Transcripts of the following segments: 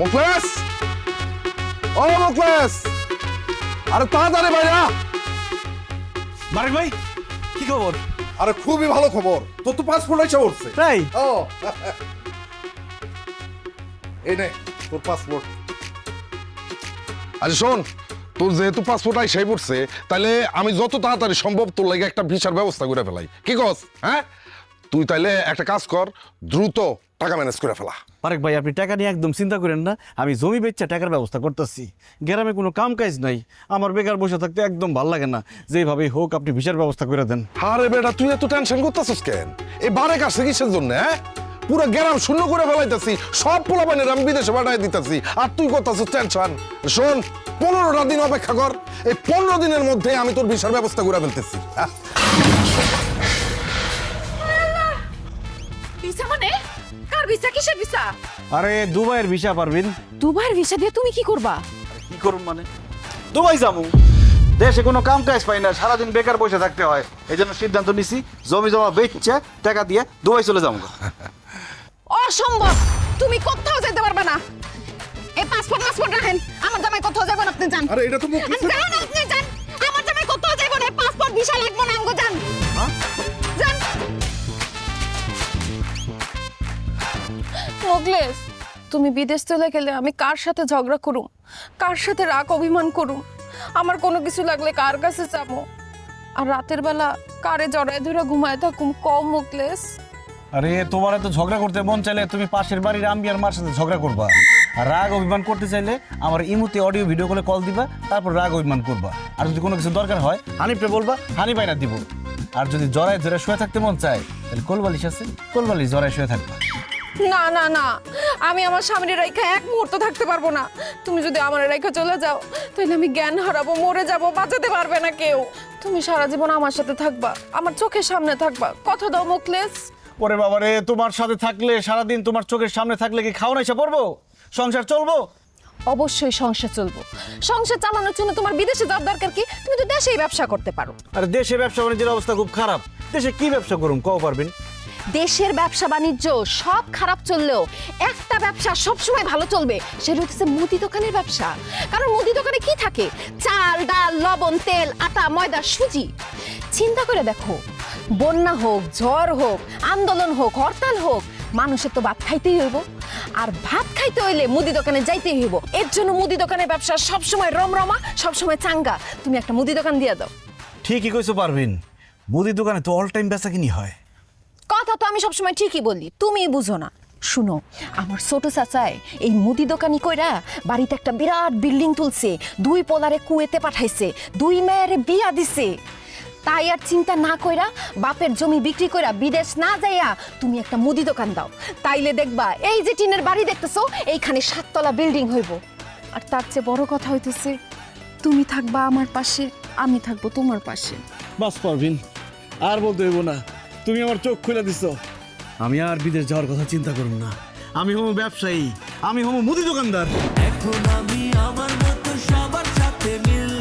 মুখলেস, ও মুখলেস, আরে তাড়াতাড়ি ভাইয়া। মারেক ভাই, কি খবর? আরে খুবই ভালো খবর, তোর তো পাসপোর্ট এসে উঠছে। তাই? ও এই নে তোর পাসপোর্ট। আরে শোন, তোর যেহেতু পাসপোর্ট আইসাই পড়ছে, তাহলে আমি যত তাড়াতাড়ি সম্ভব তোর লাগে একটা ভিসার ব্যবস্থা করে ফেলাই। কি কস? হ্যাঁ, তুই তাইলে একটা কাজ কর, দ্রুত টাকা ম্যানেজ করে ফেলা। মারেক ভাই, আপনি টাকা নিয়ে একদম চিন্তা করেন না, আমি জমি বেচা টাকার ব্যবস্থা করতেছি। গ্রামে কোনো কাম কাজ নাই, আমার বেকার বসে থাকতে একদম ভাল লাগে না। যেভাবেই হোক আপনি ভিসার ব্যবস্থা করে দেন। আরে বেটা, তুই এত টেনশন করতেছিস কেন? এই বারে কাছে কিসের জন্য? হ্যাঁ, পুরো গ্রাম শূন্য করে ফেলাইতেছি, সব পোলাপানের আমি বিদেশে পাঠাই দিতেছি, আর তুই করতেছিস টেনশন। শোন, 15টা দিন অপেক্ষা কর, এই 15 দিনের মধ্যে আমি তোর ভিসার ব্যবস্থা করে ফেলতেছি। ভিসা মানে? কার ভিসা? কিসের ভিসা? আরে দুবাইয়ের ভিসা পারবেন। দুবাইয়ের ভিসা দিয়ে তুমি কি করবা? কি করুন মানে? দুবাই যাবো। দেশে কোনো কাম কাজ পাই না, সারাদিন বেকার বসে থাকতে হয়। এই জন্য সিদ্ধান্ত নিছি, জমি জমা বেচছে টাকা দিয়ে দুবাই চলে যাবো। অসম্ভব, তুমি কোথাও যেতে পারবে না। এই পাসপোর্ট রাখেন, আমার জামাই কোথাও যাবেন আপনি যান। আরে এটা তো যান, আপনি যান, আমার জামাই কোথাও যাবেন না। পাসপোর্ট ভিসা লাগবে না, আমগো যান। যান। মুখলেস, তুমি বিদেশ চলে গেলে আমি কার সাথে ঝগড়া করুম, কার সাথে রাগ অভিমান করুম? আমার কোনো কিছু লাগলে কার কাছে যাবো? আর রাতের বেলা কারে জড়ায় ধরে ঘুমায় থাকুম? কম মুখলেস। আরে তোমার তো ঝগড়া করতে মন চাইলে তুমি পাশের বাড়ির আম্বি আর মার সাথে ঝগড়া করবা, আর রাগ অভিমান করতে চাইলে আমার ইমুতে অডিও ভিডিও করে কল দিবা, তারপর রাগ অভিমান করবা। আর যদি কোনো কিছু দরকার হয় হানিফে বলবা, হানি বাইনা দিব। আর যদি জড়ায় জড়ায় শুয়ে থাকতে মন চায়, তাহলে কোলবালিশ আছে, কোলবালিশ জড়ায় শুয়ে থাকবা। না না না, আমি আমার স্বামীর রেখা এক মুহূর্ত থাকতে পারবো না। তুমি যদি আমার রেখা চলে যাও, তাহলে আমি জ্ঞান হারাবো, মরে যাবো, বাঁচাতে পারবে না কেউ। তুমি সারা জীবন আমার সাথে থাকবা, আমার চোখের সামনে থাকবা, কথা দাও মুখলেস। ওরে বাবারে, তোমার সাথে থাকলে সারাদিন তোমার চোখের সামনে থাকলে কি খাওয়া এসে পড়বো? সংসার চলবো? অবশ্যই সংসার চলবো। সংসার চালানোর জন্য তোমার বিদেশে যাওয়ার দরকার কি? তুমি তো দেশেই ব্যবসা করতে পারো। আর দেশে ব্যবসা বাণিজ্যের অবস্থা খুব খারাপ, দেশে কি ব্যবসা করুম কও পারবেন? দেশের ব্যবসা বাণিজ্য সব খারাপ চললেও একটা ব্যবসা সবসময় ভালো চলবে, সেটা হচ্ছে মুদি দোকানের ব্যবসা। কারণ মুদি দোকানে কি থাকে? চাল, ডাল, লবণ, তেল, আটা, ময়দা, সুজি। চিন্তা করে দেখো, বন্যা হোক, ঝড় হোক, আন্দোলন হোক, হরতাল হোক, মানুষের তো ভাত খাইতেই হইব। আর ভাত খাইতে হইলে মুদি দোকানে যাইতেই হইব। এর জন্য মুদি দোকানের ব্যবসা সবসময় রমরমা, সবসময় চাঙ্গা। তুমি একটা মুদি দোকান দিয়ে দাও। ঠিকই কইছো পারবেন, মুদির দোকানে তো অল টাইম বেচা কিনি হয়। কথা তো আমি সবসময় ঠিকই বলি, তুমিই বুঝো না। শুনো, আমার ছোট চাচায় এই মুদি দোকানি কইরা বাড়িতে একটা বিরাট বিল্ডিং তুলছে, 2 পোলারে কুয়েতে পাঠাইছে, 2 মেয়েরে বিয়া দিছে। তাই আর চিন্তা না কইরা বাপের জমি বিক্রি কইরা বিদেশ না যাইয়া তুমি একটা মুদি দোকান দাও, তাইলে দেখবা এই যে টিনের বাড়ি দেখতেছো, এইখানে 7 তলা বিল্ডিং হইব। আর তার চেয়ে বড় কথা হইতেছে, তুমি থাকবা আমার পাশে, আমি থাকবো তোমার পাশে। বাস পারভিন, আর বলতে হইব না, তুমি আমার চোখ খুলে দিছো। আমি আর বিদেশ যাওয়ার কথা চিন্তা করব না। আমি হবো ব্যবসায়ী, আমি হবো মুদি দোকানদার। এখন আমি আমার মতো সবার সাথে মিল,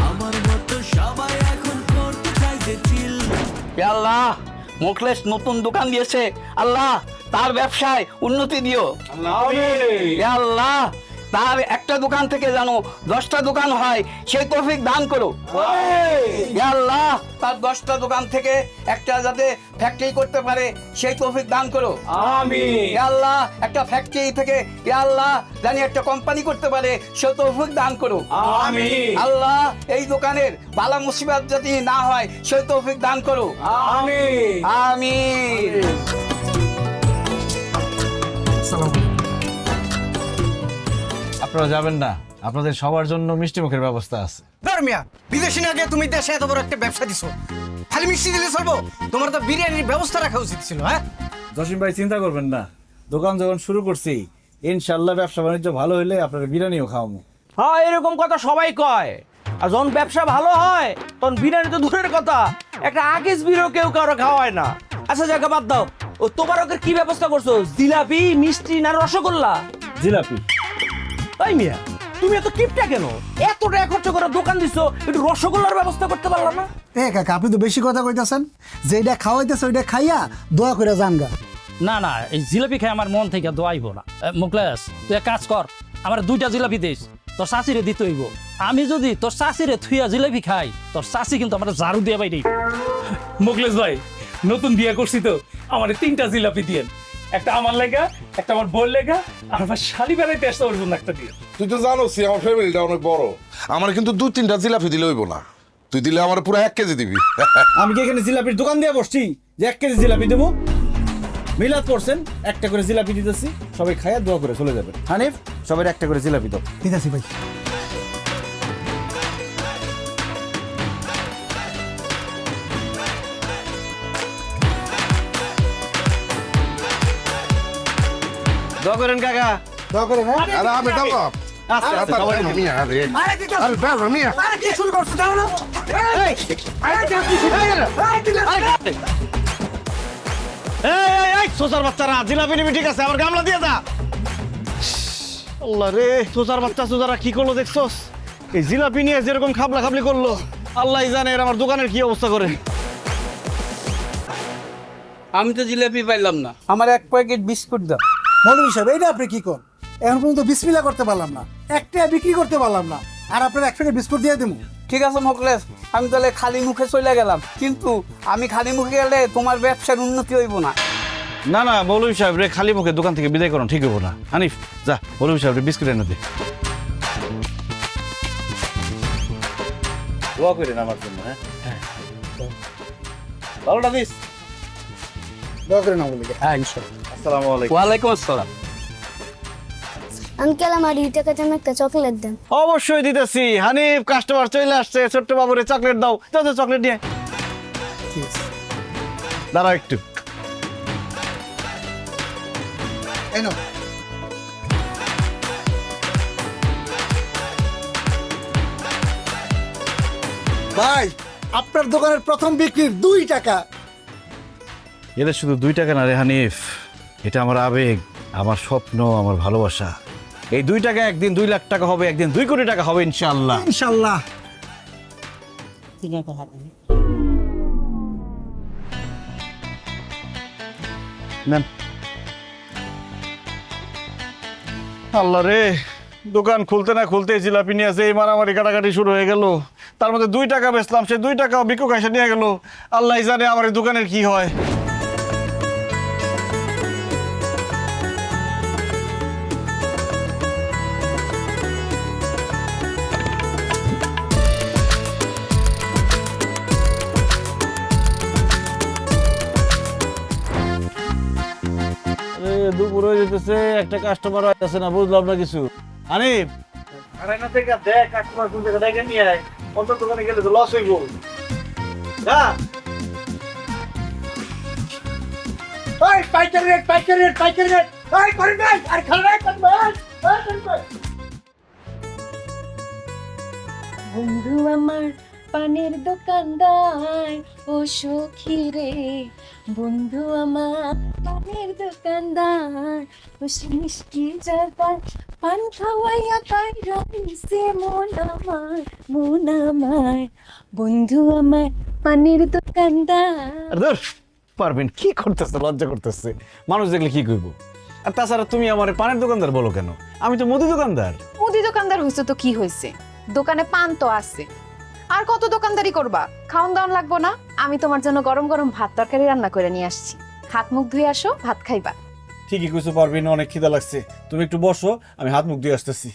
আমার মতো সবাই এখন করতে চাই যে চিল। আল্লাহ, মুখলেস নতুন দোকান দিয়েছে, আল্লাহ তার ব্যবসায় উন্নতি দিও। আল্লাহ, তার একটা দোকান থেকে জানো 10টা দোকান হয়, সেই তৌফিক দান করো। আল্লাহ, তার 10টা দোকান থেকে একটা যাতে ফ্যাক্টরি করতে পারে, সেই তৌফিক দান করো। আমিন। আল্লাহ, একটা ফ্যাক্টরি থেকে আল্লাহ জানি একটা কোম্পানি করতে পারে, সেই তৌফিক দান করো। আমিন। আল্লাহ, এই দোকানের বালা মুসিবত যদি না হয়, সেই তৌফিক দান করো। আমিন আমিন। আপনারা যাবেন না, আপনাদের সবার জন্য মিষ্টি মুখের ব্যবস্থা আছে। ধর্মিয়া, বিদেশি না গিয়ে তুমি দেশে এত বড় একটা ব্যবসা দিছো, খালি মিষ্টি দিলে চলবো? তোমার তো বিরিয়ানির ব্যবস্থা রাখা উচিত ছিল। হ্যাঁ জসিম ভাই, চিন্তা করবেন না, দোকান যখন শুরু করছি, ইনশাল্লাহ ব্যবসা বাণিজ্য ভালো হইলে আপনার বিরিয়ানিও খাওয়াবো। হ্যাঁ, এরকম কথা সবাই কয়। আর যখন ব্যবসা ভালো হয়, তখন বিরিয়ানি তো দূরের কথা, একটা আগেজ বিরও কেউ কারো খাওয়ায় না। আচ্ছা জায়গা বাদ দাও, ও তোবারকের কি ব্যবস্থা করছো? জিলাপি, মিষ্টি না রসগোল্লা? জিলাপি। তাই মিয়া, তুমি এত কিপটা কেন? এত টাকা খরচ করে দোকান দিছো, একটু রসগোল্লার ব্যবস্থা করতে পারলাম না? কাকা, আপনি তো বেশি কথা কইতাছেন। যেটা খাওয়াইতেছে ওইটা খাইয়া দোয়া করে জানগা। না না, এই জিলাপি খাই আমার মন থেকে দোয়াইব না। মুকলেশ, তুই এক কাজ কর, আমার 2টা জিলাপি দিস, তোর শাশিরে দিতে হইব। আমি যদি তোর শাশিরে থুইয়া জিলাপি খাই, তোর শাশি কিন্তু আমার ঝাড়ু দিয়ে বাইরে। মুকলেশ ভাই, নতুন বিয়ে করছি তো, আমার 3টা জিলাপি দিয়েন, একটা আমার লেগা, একটা আমার বোন লেগা, আর আমার শালি বেড়াইতে আসতে ওর জন্য একটা দিয়ে। তুই তো জানোসই আমার ফ্যামিলিটা অনেক বড়, আমার কিন্তু 2-3টা জিলাপি দিলে হইব না, তুই দিলে আমার পুরো 1 কেজি দিবি। আমি কি এখানে জিলাপির দোকান দিয়ে বসছি যে 1 কেজি জিলাপি দেবো? মিলাদ করছেন, একটা করে জিলাপি দিতেছি, সবাই খায়া দোয়া করে চলে যাবেন। হানিফ, সবাই একটা করে জিলাপি দাও। ঠিক আছে ভাই। দোয়া করেন কাকা। দোয়া করে হ্যাঁ। আরে আমি দাও আস্তে আস্তে সবাই খান। মিয়া আরে আরে দাও মিয়া আরে কি শুরু করছো দাও না। এই আরে কি শুরু এই সোসার বাচ্চারা, জিলাপি নিবি ঠিক আছে, আমার গামলা দিয়ে যা। আল্লাহ রে, সোসার বাচ্চা সোজারা কি করলো দেখছস? এই জিলাপি নিয়ে যেরকম খাবলা খাবলি করলো, আল্লাহ জানে এর আমার দোকানের কি অবস্থা করে। আমি তো জিলাপি পাইলাম না, আমার 1 প্যাকেট বিস্কুট দাও। মৌলভী সাহেব, এইটা আপনি কি করেন? এখন পর্যন্ত বিসমিল্লাহ করতে পারলাম না, একটা বিক্রি করতে পারলাম না, আর আপনার 1 প্যাকেট বিস্কুট দিয়ে দেবো? ঠিক আছে মোকলেশ, আমি তাহলে খালি মুখে চলে গেলাম, কিন্তু আমি খালি মুখে গেলে তোমার ব্যবসার উন্নতি হইব না। না না, মৌলভী সাহেব রে খালি মুখে দোকান থেকে বিদায় করুন, ঠিক হবো না। হানিফ যা, মৌলভী সাহেব রে বিস্কুট এনে দে। দোয়া করেন আমার জন্য। হ্যাঁ, ভালোটা দিস। দোয়া করে না বলি। হ্যাঁ ইনশাআল্লাহ। আসসালামু আলাইকুম। ওয়ালাইকুম আসসালাম। আঙ্কেল আমার 2 টাকা জন্য একটা চকলেট দেন। অবশ্যই দিতেছি। হানিফ, কাস্টমার চলে আসছে, ছোট্ট বাবুরে চকলেট দাও। যাও যাও, চকলেট নিয়ে দাঁড়াও একটু। এই নাও। ভাই, আপনার দোকানের প্রথম বিক্রির 2 টাকা। এটা শুধু 2 টাকা না রে হানিফ, এটা আমার আবেগ, আমার স্বপ্ন, আমার ভালোবাসা। এই 2 টাকা একদিন 2 লাখ টাকা হবে, একদিন 2 কোটি টাকা হবে ইনশাআল্লাহ। ইনশাআল্লাহ। নেন। আল্লাহ রে, দোকান খুলতে না খুলতে জিলাপি নিয়ে আসে, এই মারামারি কাটাকাটি শুরু হয়ে গেল। তার মধ্যে 2 টাকা বেচলাম, সে 2 টাকাও ভিক্ষুক এসে নিয়ে গেল। আল্লাহ জানে আমার এই দোকানের কি হয়। দুপুর হয়ে যেতেছে, একটা কাস্টমার আসছে না, বুঝলাম না কিছু। হানিফ, আড়াইনা থেকে দেখ কাস্টমার কোন জায়গা দেখে নিয়ে আয়, অন্য দোকানে গেলে তো লস হইব। যা। এই পাইকারি রেট, পাইকারি রেট, পাইকারি রেট। এই করেন ভাই, আর খালি ভাই, করেন ভাই। এই করেন ভাই। বন্ধু আমার পানের দোকানদার, ও সখী রে, বন্ধু আমার পানের দোকানদার, ও মিষ্টি জারদার, পান খাওয়াইয়া তাই রাইছে মন আমার, বন্ধু আমার পানের দোকানদার। ধুর, পারবেন কি করতেছে, লজ্জা করতেছে, মানুষ দেখলে কি কইব। আর তাছাড়া তুমি আমার পানের দোকানদার বলো কেন? আমি তো মুদি দোকানদার। মুদি দোকানদার হইছে তো কি হইছে, দোকানে পান তো আছে, আর কত দোকানদারি করবা? খাওন দাওয়ান লাগবো না? আমি তোমার জন্য গরম গরম ভাত তরকারি রান্না করে নিয়ে আসছি, হাত মুখ ধুয়ে আসো, ভাত খাইবা। ঠিকই কইছো পারবেন, অনেক খিদা লাগছে, তুমি একটু বসো, আমি হাত মুখ দিয়ে আসতেছি।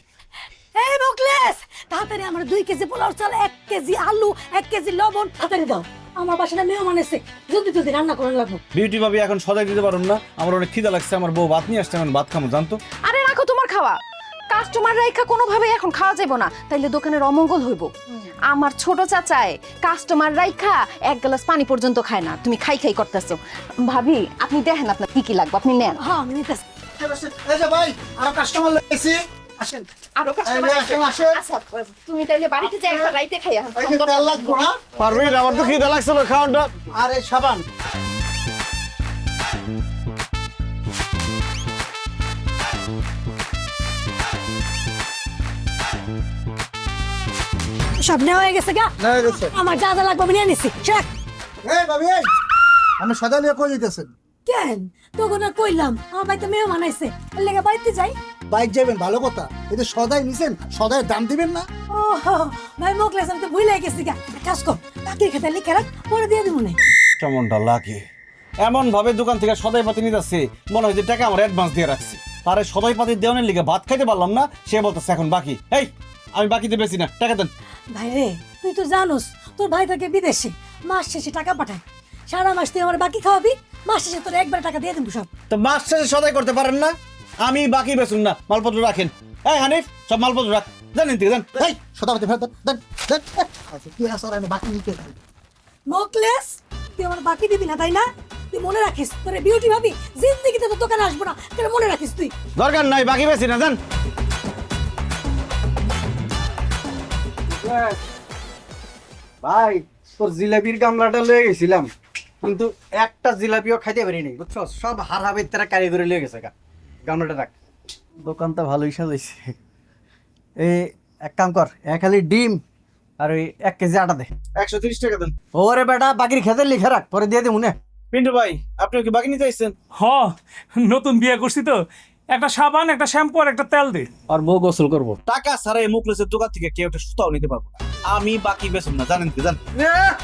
এই মুকলেশ, তাড়াতাড়ি আমার 2 কেজি পোলাও চাল, 1 কেজি আলু, 1 কেজি লবণ তাড়াতাড়ি দাও। আমার বাসায় মেহমান এসে, জলদি জলদি রান্না করে লাগবো। বিউটি ভাবি এখন সদাই দিতে পারুন না, আমার অনেক খিদা লাগছে, আমার বউ ভাত নিয়ে আসছে, আমি ভাত খামো জানতো। আরে রাখো তোমার খাওয়া, কাস্টমার রাইখা কোনোভাবে এখন খাওয়া যাইব না, তাইলে দোকানের অমঙ্গল হইব। আমার ছোট চাচায় কাস্টমার রাইখা 1 গ্লাস পানি পর্যন্ত খায় না, তুমি খাই খাই করতেছো। ভাবি আপনি দেখেন আপনার কি কি লাগবে, আপনি নেন। হ্যাঁ আমি নিতেছি। এই যে ভাই, আর কাস্টমার লাইছি, আসেন। আরো এই যে আসেন, আসেন। আচ্ছা, তুমি তাইলে বাড়িতে যাই একটা রাইতে খাইয়া। এই যে তেল লাগবো না? পারবেন, আমার তো খিদা লাগছিল, খাওয়ানটা। আর এই সাবান। সব নেওয়া হয়ে গেছে গা? না গেছে। আমার যা যা লাগবে আমি নিয়ে নিছি। চেক। এই ভাবি, এই আমি সদা নিয়ে কই দিতেছেন? কেন তখন আর কইলাম আমার বাড়িতে মেহমান আইছে এর লেগে বাড়িতে যাই। বাইক যাবেন ভালো কথা, এই যে সদাই নিছেন সদাই দাম দিবেন না। ও ভাই মোকলেস আমি তো ভুলে গেছি গা। এক কাজ কর বাকির খাতা লিখে রাখ, পরে দিয়ে দিব না। কেমনটা লাগে এমন ভাবে দোকান থেকে সদাই পাতি নিতেছে মনে হয় যে টাকা আমার অ্যাডভান্স দিয়ে রাখছি, তারে সদাই পাতি দেওয়ানের লিগে ভাত খাইতে পারলাম না, সে বলতেছে এখন বাকি। এই আমি বাকিতে বেশি না, টাকা দেন। ভাই রে তুই তো জানোস তোর ভাই থাকে বিদেশে, মাস শেষে টাকা পাঠায়। সারা মাস তুই আমার বাকি খাওয়াবি, মাস শেষে তোর একবার টাকা দিয়ে দেবো সব। তো মাস শেষে সদাই করতে পারেন না? আমি বাকি বেচুন না, মালপত্র রাখেন। এই হানিফ সব মালপত্র রাখ, জানেন থেকে জান। এই সদাপতি ফেরত দেন দেন। আচ্ছা তুই আসর আমি বাকি নিতে যাই। মোকলেস তুই আমার বাকি দিবি না তাই না? তুই মনে রাখিস তোরে বিউটি ভাবি জিন্দেগিতে তো দোকানে আসবো না, তোরে মনে রাখিস তুই। দরকার নাই, বাকি বেশি না, জান। ভাই তোর জিলাপির গামলাটা লয়ে গেছিলাম, কিন্তু একটা জিলাপিও খাইতে পারি নাই বুঝছো, সব হারাবের তারা কারিগরি লয়ে গেছে গামলাটা রাখ। দোকানটা ভালোই সাজাইছে। এই এক কাম কর, এক খালি ডিম আর ওই 1 কেজি আটা দে। 130 টাকা দেন। ওরে বেটা বাকির খেতে লিখে রাখ, পরে দিয়ে দেবো না। পিন্টু ভাই আপনি কি বাকি নিতে আসছেন? হ নতুন বিয়ে করছি তো, একটা সাবান একটা শ্যাম্পু আর একটা তেল দে। আর বউ গোসল করবো। টাকা ছাড়া এই মুখলেসের দোকান থেকে কেউ একটা সুতাও নিতে পারবো না। আমি বাকি বেচুন না, জানেন কি জান।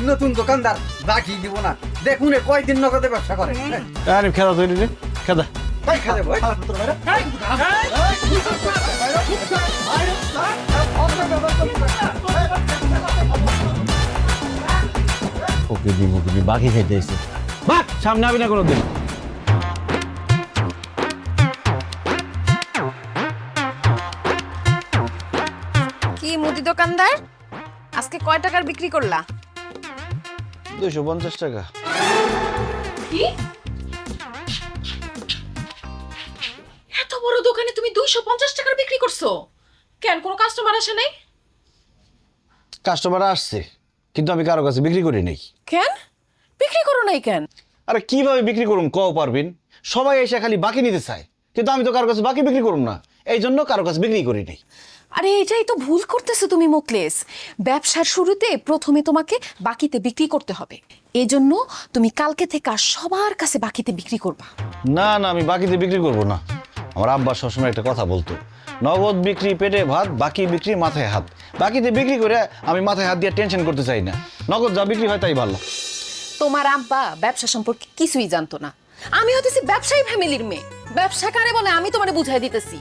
নতুন দোকানদার বাকি দিব না, দেখুন কয়দিন নগদে ব্যবসা করে। আরে খেদা তৈরি রে, খেদা। তাই খাবে ভাই। ওকে দিবি বাকি খাইতে এসে বাক সামনে আবি না কোনোদিন। কি মুদি দোকানদার, আজকে কয় টাকার বিক্রি করলা? 250 টাকা। কি এত বড় দোকানে তুমি 250 টাকার বিক্রি করছো? কেন কোনো কাস্টমার আসে নাই? কাস্টমার আসছে কিন্তু আমি কারো কাছে বিক্রি করি নাই। কেন বিক্রি করো নাই কেন? আরে কিভাবে বিক্রি করুম কও পারবিন? সবাই এসে খালি বাকি নিতে চায়, কিন্তু আমি তো কারো কাছে বাকি বিক্রি করুম না, এই জন্য কারো কাছে বিক্রি করি নাই। আরে এটাই তো ভুল করতেছো তুমি মোকলেস। ব্যবসার শুরুতে প্রথমে তোমাকে বাকিতে বিক্রি করতে হবে, এজন্য তুমি কালকে থেকে আর সবার কাছে বাকিতে বিক্রি করবা। না না আমি বাকিতে বিক্রি করব না। আমার আব্বা সবসময় একটা কথা বলতো, নগদ বিক্রি পেটে ভাত, বাকি বিক্রি মাথায় হাত। বাকিতে বিক্রি করে আমি মাথায় হাত দিয়ে টেনশন করতে চাই না, নগদ যা বিক্রি হয় তাই ভালো। তোমার আব্বা ব্যবসা সম্পর্কে কিছুই জানতো না, আমি হতেছি ব্যবসায়ী ফ্যামিলির মেয়ে। ব্যবসা কারে বলে আমি তোমারে বুঝাই দিতেছি।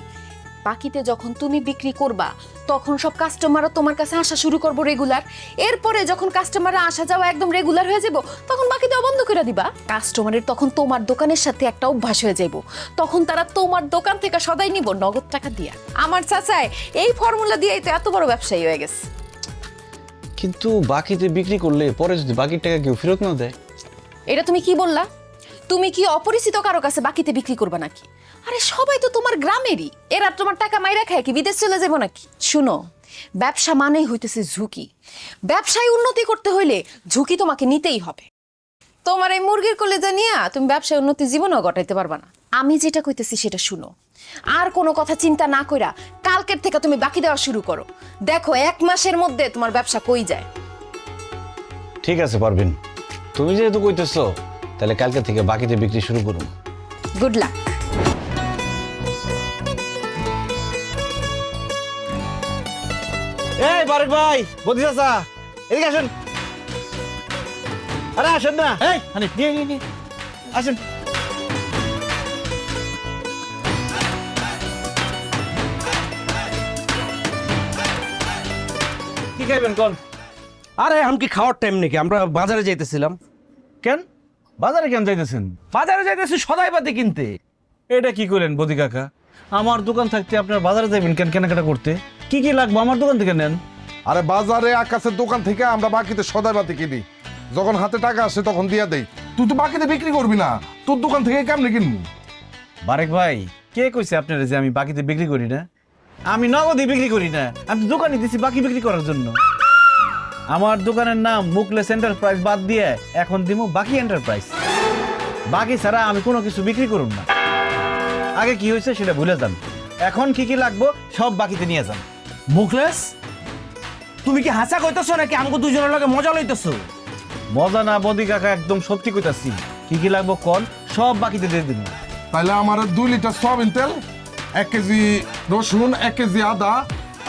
বাকিতে যখন তুমি বিক্রি করবা তখন সব কাস্টমাররা তোমার কাছে আসা শুরু করবো রেগুলার। এরপরে যখন কাস্টমাররা আসা যাওয়া একদম রেগুলার হয়ে যাব, তখন বাকি দেওয়া বন্ধ করে দিবা। কাস্টমারের তখন তোমার দোকানের সাথে একটা অভ্যাস হয়ে যাব, তখন তারা তোমার দোকান থেকে সদাই নিব নগদ টাকা দিয়া। আমার চাচাই এই ফর্মুলা দিয়েই তো এত বড় ব্যবসায়ী হয়ে গেছে। কিন্তু বাকিতে বিক্রি করলে পরে যদি বাকির টাকা কেউ ফেরত না দেয়? এটা তুমি কি বললা? তুমি কি অপরিচিত কারো কাছে বাকিতে বিক্রি করবা নাকি? আরে সবাই তো তোমার গ্রামেরই, এরা তোমার টাকা মাইরা খায় কি বিদেশ চলে যাবো নাকি? শুনো, ব্যবসা মানেই হইতেছে ঝুঁকি। ব্যবসায় উন্নতি করতে হইলে ঝুঁকি তোমাকে নিতেই হবে। তোমার এই মুরগির কলেজা নিয়ে তুমি ব্যবসায় উন্নতি জীবনেও ঘটাইতে পারবা না। আমি যেটা কইতেছি সেটা শুনো, আর কোনো কথা চিন্তা না কইরা কালকের থেকে তুমি বাকি দেওয়া শুরু করো। দেখো 1 মাসের মধ্যে তোমার ব্যবসা কই যায়। ঠিক আছে পারবেন, তুমি যেহেতু কইতেছো তাহলে কালকে থেকে বাকিতে বিক্রি শুরু করুন। Good luck. এই বারেক ভাই, বদি চাচা এদিকে আসেন। আরে আসেন না। এই হানিফ নিয়ে আসেন। কি খাইবেন কোন? আরে এখন কি খাওয়ার টাইম নাকি? আমরা বাজারে যাইতেছিলাম। কেন বাজারে কেন যাইতেছেন? বাজারে যাইতেছি সদাই পাতি কিনতে। এটা কি করেন বদি কাকা? আমার দোকান থাকতে আপনার বাজারে যাবেন কেন কেনাকাটা করতে? কি কি লাগবে আমার দোকান থেকে নেন। আরে বাজারে আকাশের দোকান থেকে আমরা বাকিতে সদাই বাতি কিনি, যখন হাতে টাকা আসে তখন দিয়া দেই। তুই তো বাকিতে বিক্রি করবি না, তোর দোকান থেকে কেমনে কিনবো? বারেক ভাই কে কইছে আপনারা যে আমি বাকিতে বিক্রি করি না? আমি নগদে বিক্রি করি না, আমি দোকানে দিছি বাকি বিক্রি করার জন্য। আমার দোকানের নাম মুকলেস এন্টারপ্রাইজ বাদ দিয়ে এখন দিমু বাকি এন্টারপ্রাইজ। বাকি ছাড়া আমি কোনো কিছু বিক্রি করুম না। আগে কি হয়েছে সেটা ভুলে যান, এখন কি কি লাগবো সব বাকিতে নিয়ে যান। মুখলেস তুমি কি হাসা কইতেছো নাকি আমাকে দুজনের লগে মজা লইতেছো? মজা না বদি কাকা, একদম সত্যি কইতাছি। কি কি লাগবো কোন সব বাকিতে দিয়ে দিন। তাহলে আমার 2 লিটার সয়াবিন তেল, 1 কেজি রসুন, 1 কেজি আদা,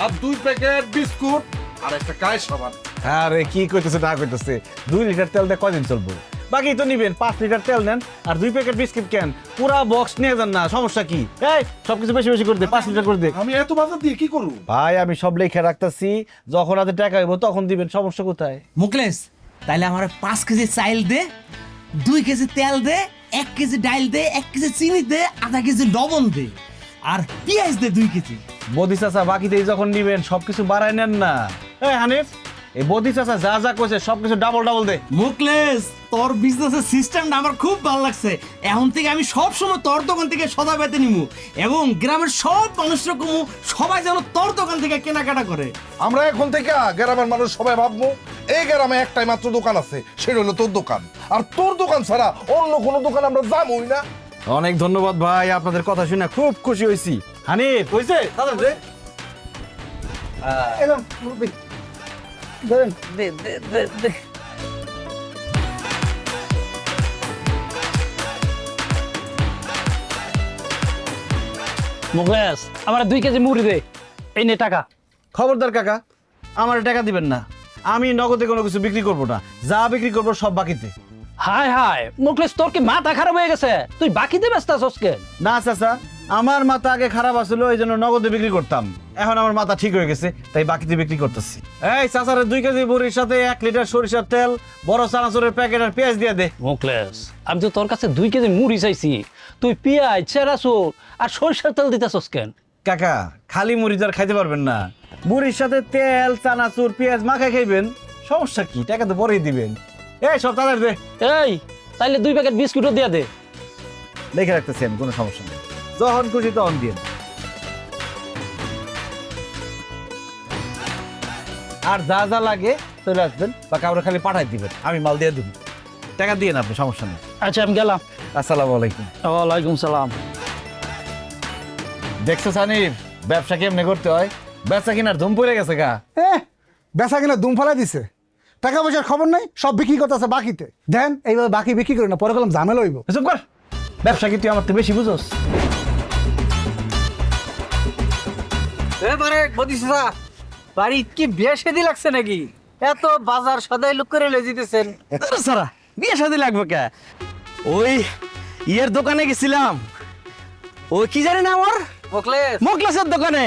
আর 2 প্যাকেট বিস্কুট, আর একটা কায় সাবান। আরে কি কইতেছে না কইতেছে, 2 লিটার তেল দিয়ে কদিন চলবো? বাকি তো নিবেন, 5 লিটার তেল নেন আর 2 প্যাকেট বিস্কিট কেন, পুরা বক্স নিয়ে যান না, সমস্যা কি? এই সবকিছু বেশি বেশি করে দে, 5 লিটার করে দে। আমি এত বাজার দিয়ে কি করব? ভাই আমি সব লেখা রাখতাছি, যখন হাতে টাকা হইব তখন দিবেন, সমস্যা কোথায়? মুকলেশ তাইলে আমার 5 কেজি চাইল দে, 2 কেজি তেল দে, 1 কেজি ডাইল দে, 1 কেজি চিনি দে, আধা কেজি লবণ দে, আর পেঁয়াজ দে 2 কেজি। বদি চাচা বাকিতেই যখন নিবেন সবকিছু বাড়ায় নেন না। এই হানিফ, এই বদি চাচা যা যা কইছে সবকিছু ডাবল ডাবল দে। মুকলেশ তোর বিজনেসের সিস্টেমটা আমার খুব ভালো লাগছে। এখন থেকে আমি সব সময় তোর দোকান থেকে সদা পেতে নিমু এবং গ্রামের সব মানুষরা কমু, সবাই যেন তোর দোকান থেকে কেনাকাটা করে। আমরা এখন থেকে গ্রামের মানুষ সবাই ভাববো এই গ্রামে একটাই মাত্র দোকান আছে, সেটা হলো তোর দোকান। আর তোর দোকান ছাড়া অন্য কোনো দোকান আমরা যাবোই না। অনেক ধন্যবাদ ভাই, আপনাদের কথা শুনে খুব খুশি হয়েছি। হানিফ হইছে দাদা দে। এলাম মুরব্বি, ধরেন। দে দে দে দে। মুকলেশ আমার 2 কেজি মুড়ি দে, এই নে টাকা। খবরদার কাকা, আমার টাকা দিবেন না, আমি নগদে কোনো কিছু বিক্রি করব না, যা বিক্রি করব সব বাকিতে। হায় হায় মুকলেশ, তোর কি মাথা খারাপ হয়ে গেছে? তুই বাকিতে ব্যস্ত আছিস কেন? না চাচা, আমার মাথা আগে খারাপ আসলো, এই জন্য নগদে বিক্রি করতাম, এখন আমার মাথা ঠিক হয়ে গেছে তাই বাকিতে বিক্রি করতেছি। এই চাচারে 2 কেজি মুড়ির সাথে 1 লিটার সরিষার তেল, বড় চানাচুরের প্যাকেট আর পেঁয়াজ দিয়ে দে। মুকলেশ আমি তো তোর কাছে 2 কেজি মুড়ি চাইছি, তুই পেঁয়াজ, চেরাচুর আর সরিষার তেল দিতেছস কেন? কাকা খালি মুড়ি তো আর খাইতে পারবেন না, মুড়ির সাথে তেল, চানাচুর, পেঁয়াজ মাখায় খাইবেন, সমস্যা কি? টাকা তো পরেই দিবেন। এই সব তাদের দে। এই তাইলে 2 প্যাকেট বিস্কুটও দিয়া দে। লিখে রাখতেছি আমি, কোনো সমস্যা নেই, যখন খুশি তখন দিন। আর যা যা লাগে চলে আসবেন বা কাউরে খালি পাঠাই দিবেন, আমি মাল দিয়ে দেব, টাকা দিয়ে না আপনি, সমস্যা নেই। আচ্ছা আমি গেলাম। আসসালামু আলাইকুম। ওয়ালাইকুম সালাম। দেখছো সানিফ, ব্যবসা কেমনে করতে হয়? ব্যবসা কিনার ধুম পড়ে গেছে গা। বেচা কিনা দুম ফেলাই দিছে, টাকা পয়সার খবর নাই, সব বিক্রি করতেছে বাকিতে। দেন এইভাবে বাকি বিক্রি করে না, পরে কলম ঝামেলা হইব। চুপ কর, ব্যবসা কি তুই আমার তো বেশি বুঝোস? এবারে বদিসা বাড়ি কি বিয়ে শাদী লাগছে নাকি? এত বাজার সদাই লুক করে লয়ে যেতেছেন। সারা বিয়ে শাদী লাগবে কে? ওই ইয়ের দোকানে গেছিলাম, ওই কি জানি না আমার মুকলেশ মোকলেসের দোকানে।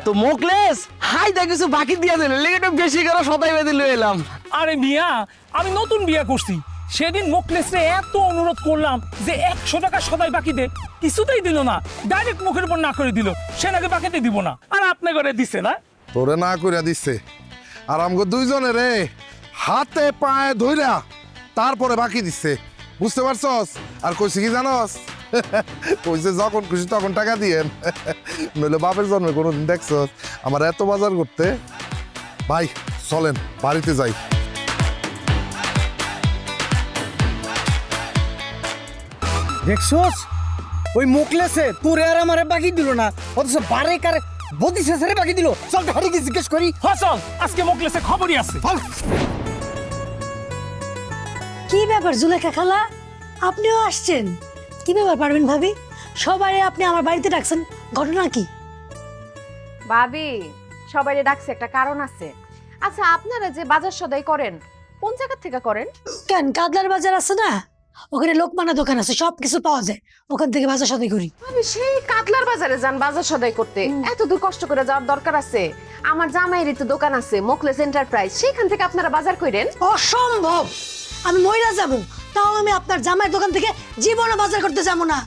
তো মোকলেস হাই দা কিছু বাকি দিয়ে দিল, লেগে একটু বেশি করে সদাই বেঁধে লয়ে এলাম। আরে মিয়া, আমি নতুন বিয়া করছি, সেদিন মোকলেসে এত অনুরোধ করলাম যে 100 টাকা সদাই বাকি দে, কিছুতেই দিল না, ডাইরেক্ট মুখের উপর না করে দিল, সে নাকি বাকিতে দিব না, আর আপনি করে দিছে না। তোরে না কইরা দিচ্ছে, আর আমগো দুইজনে রে হাতে পায়ে ধইরা তারপরে বাকি দিচ্ছে, বুঝতে পারছস? আর কইছে কি জানস? কইছে যখন খুশি তখন টাকা দিয়েন, নইলে বাপের জন্মে কোনোদিন দেখছস আমার এত বাজার করতে? ভাই চলেন বাড়িতে যাই। দেখছস ওই মুকলেসে তোরে আর আমারে বাকি দিল না, অথচ বারে কারে বদিসে সারে বাকি দিল। চল হারিকে জিজ্ঞেস করি। চল, আজকে মোকলেসে খবরই আছে। কি ব্যাপার জুলেখা খালা, আপনিও আসছেন? কি ব্যাপার পারবেন ভাবি, সবাই আপনি আমার বাড়িতে ডাকছেন, ঘটনা কি? ভাবি সবাইরে ডাকছে একটা কারণ আছে। আচ্ছা আপনারা যে বাজার সদাই করেন কোন জায়গা থেকে করেন? কেন, কাদলার বাজার আছে না, ওখানে লোকমানা দোকান আছে, সব কিছু পাওয়া যায়, ওখান থেকে বাজার সদাই করি। আমি সেই কাতলার বাজারে যান বাজার সদাই করতে, এত দূর কষ্ট করে যাওয়ার দরকার আছে? আমার জামাইয়েরই তো দোকান আছে মোকলেস এন্টারপ্রাইজ, সেখান থেকে আপনারা বাজার করেন? অসম্ভব, আমি মহিলা যাব, তাও আমি আপনার জামাইয়ের দোকান থেকে জীবনে বাজার করতে যাবো না।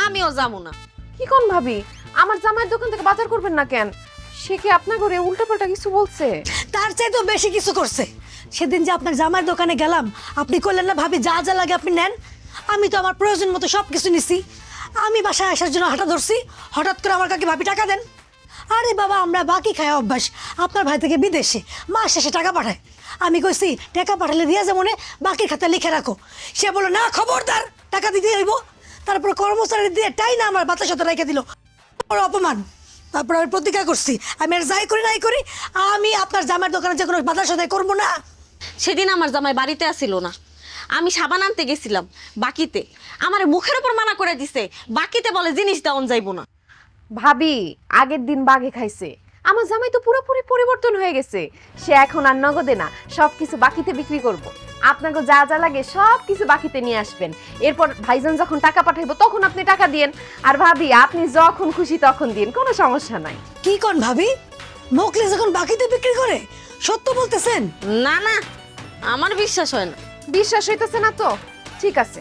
আমিও যাবো না। কি কোন ভাবি, আমার জামাইয়ের দোকান থেকে বাজার করবেন না কেন? সে কি আপনার ঘরে উল্টাপাল্টা কিছু বলছে? তার চাইতেও বেশি কিছু করছে। সেদিন যে আপনার জামাইয়ের দোকানে গেলাম, আপনি করলেন না ভাবি যা যা লাগে আপনি নেন, আমি তো আমার প্রয়োজন মতো সব কিছু নিছি। আমি বাসায় আসার জন্য হাঁটা ধরছি, হঠাৎ করে আমার কাকে ভাবি টাকা দেন। আরে বাবা, আমরা বাকি খাই অভ্যাস, আপনার ভাই থেকে বিদেশে মাস শেষে টাকা পাঠায়। আমি কইছি টাকা পাঠালে দিয়া যেমন বাকি খাতা লিখে রাখো, সে বললো না খবরদার টাকা দিতে হইব। তারপর কর্মচারী দিয়ে টাই না আমার বাতাস সাথে রেখে দিল, অপমান। তারপর আমি প্রতিজ্ঞা করছি আমি আর যাই করি নাই করি, আমি আপনার জামাইয়ের দোকানে যে কোনো বাজার সদাই করবো না। সেদিন আমার জামাই বাড়িতে আসিল না, আমি সাবান আনতে গেছিলাম বাকিতে, আমার মুখের উপর মানা করে দিছে, বাকিতে বলে জিনিস দেওয়ান যাইব না। ভাবি আগের দিন বাঘে খাইছে, আমার জামাই তো পুরোপুরি পরিবর্তন হয়ে গেছে। সে এখন আর নগদে না, সবকিছু বাকিতে বিক্রি করব। আপনাকে যা যা লাগে সব কিছু বাকিতে নিয়ে আসবেন। এরপর ভাইজান যখন টাকা পাঠাইবো তখন আপনি টাকা দিয়েন। আর ভাবি আপনি যখন খুশি তখন দিন, কোনো সমস্যা নাই। কি কোন ভাবি, মোকলেস এখন বাকিতে বিক্রি করে? সত্য বলতেছেন? না না, আমার বিশ্বাস হয় না। বিশ্বাস হইতেছে না তো ঠিক আছে,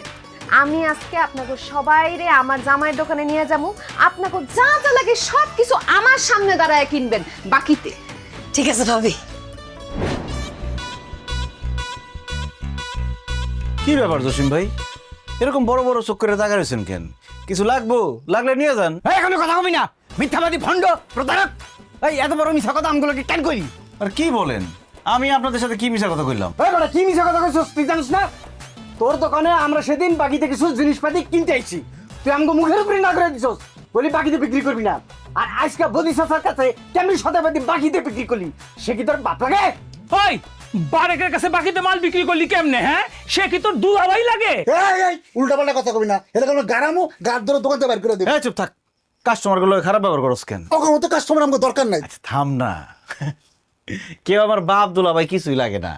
আমি আজকে আপনাকে সবাইরে আমার জামাইয়ের দোকানে নিয়ে যাবো। আপনাকে যা যা লাগে সব কিছু আমার সামনে দাঁড়ায় কিনবেন বাকিতে। ঠিক আছে ভাবি। কি ব্যাপার জসিম ভাই, এরকম বড় বড় চোখ করে তাকা রয়েছেন কেন? কিছু লাগবো, লাগলে নিয়ে যান। এখনো কথা কবি না, মিথ্যাবাদী ভণ্ড প্রতারক। এই এত বড় মিথ্যা কথা আমগুলোকে কেন করি? আর কি বলেন, আমি আপনাদের সাথে কি মিশা কথা কইলাম? এই বড় কি মিথ্যা কথা কইছস তুই জানিস না? তোর দোকানে আমরা সেদিন বাকিতে কিছু জিনিসপাতি কিনতে আইছি, তুই আমগো মুখের উপরে না করে দিছস, বলি বাকিতে বিক্রি করবি না। আর আজকে বদি চাচার কাছে কেমনি শতাব্দী বাকিতে বিক্রি করলি, সে কি তোর বাপ লাগে? ওই বারেকের কাছে বাকিতে মাল বিক্রি করলি কেমনে? হ্যাঁ, সে কি তোর দুলাভাই লাগে? উল্টা পাল্টা কথা কবি না, এটা কোনো গারামো গার ধরে দোকান থেকে বের করে দেবে। এই চুপ থাক, কাস্টমার গুলো খারাপ ব্যবহার করস কেন? ওকে মতো কাস্টমার আমাকে দরকার নাই। থাম না, কেউ আমার বাপ দুলাভাই কিছুই লাগে না।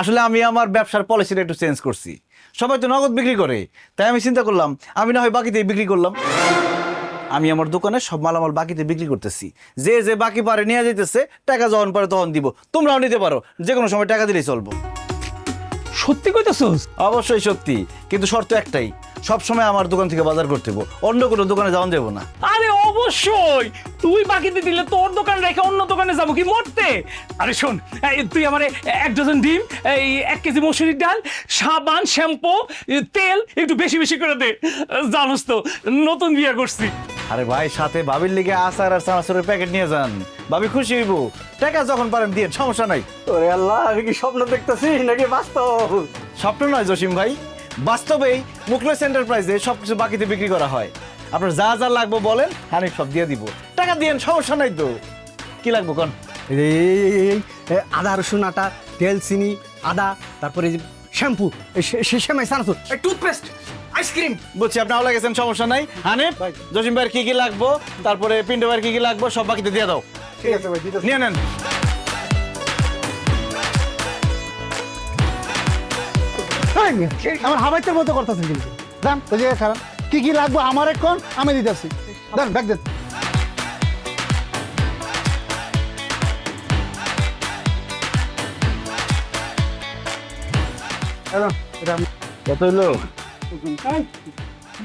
আসলে আমি আমার ব্যবসার পলিসিটা একটু চেঞ্জ করছি। সবাই তো নগদ বিক্রি করে, তাই আমি চিন্তা করলাম আমি না হয় বাকিতে বিক্রি করলাম। আমি আমার দোকানে সব মালামাল বাকিতে বিক্রি করতেছি, যে যে বাকি পারে নিয়ে যাইতেছে, টাকা যখন পারে তখন দিব। তোমরাও নিতে পারো, যে কোনো সময় টাকা দিলেই চলবো। সত্যি কইতেছস? অবশ্যই সত্যি, কিন্তু শর্ত একটাই, সব সময় আমার দোকান থেকে বাজার করতে হবে, অন্য কোনো দোকানে যাওয়া যাবো না। আরে অবশ্যই, তুই বাকিতে দিলে তোর দোকান রেখে অন্য দোকানে যাবো কি মরতে? আরে শোন, তুই আমারে 1 ডজন ডিম, এই 1 কেজি মসুরির ডাল, সাবান, শ্যাম্পু, তেল একটু বেশি বেশি করে দে। জানোস তো নতুন বিয়ে করছি। আরে ভাই, সাথে ভাবির লিগে আচার আর চানাচুরের প্যাকেট নিয়ে যান, ভাবি খুশি হইব। টাকা যখন পারেন দিয়ে, সমস্যা নাই। ওরে আল্লাহ, আমি কি স্বপ্ন দেখতেছি নাকি বাস্তব? স্বপ্ন নয় জসিম ভাই, বাস্তবেই মুখলেস এন্টারপ্রাইজে সবকিছু বাকিতে বিক্রি করা হয়। আপনার যা যা লাগবে বলেন, হানিফ সব দিয়ে দিব। টাকা দিয়েন, সমস্যা নাই তো। কি লাগবে কোন? আদা রসুন আটা, তেল, চিনি, আদা, তারপরে শ্যাম্পু, শ্যামাই, সানাসুর, টুথপেস্ট, আইসক্রিম। বুঝছি, আপনি আওলা গেছেন, সমস্যা নাই। হানিফ, জসিম ভাইয়ের কি কি লাগবো, তারপরে পিন্টু ভাইয়ের কি কি লাগবো সব বাকিতে দিয়ে দাও। ঠিক আছে ভাই, নিয়ে নেন। আমার হাবাইতের মতো করতেছেন কিন্তু। দাম ওই জায়গায় খারাপ, কি কি লাগবে আমার এখন আমি দিতেছি। দেন ব্যাগ দেন। কত হইলো?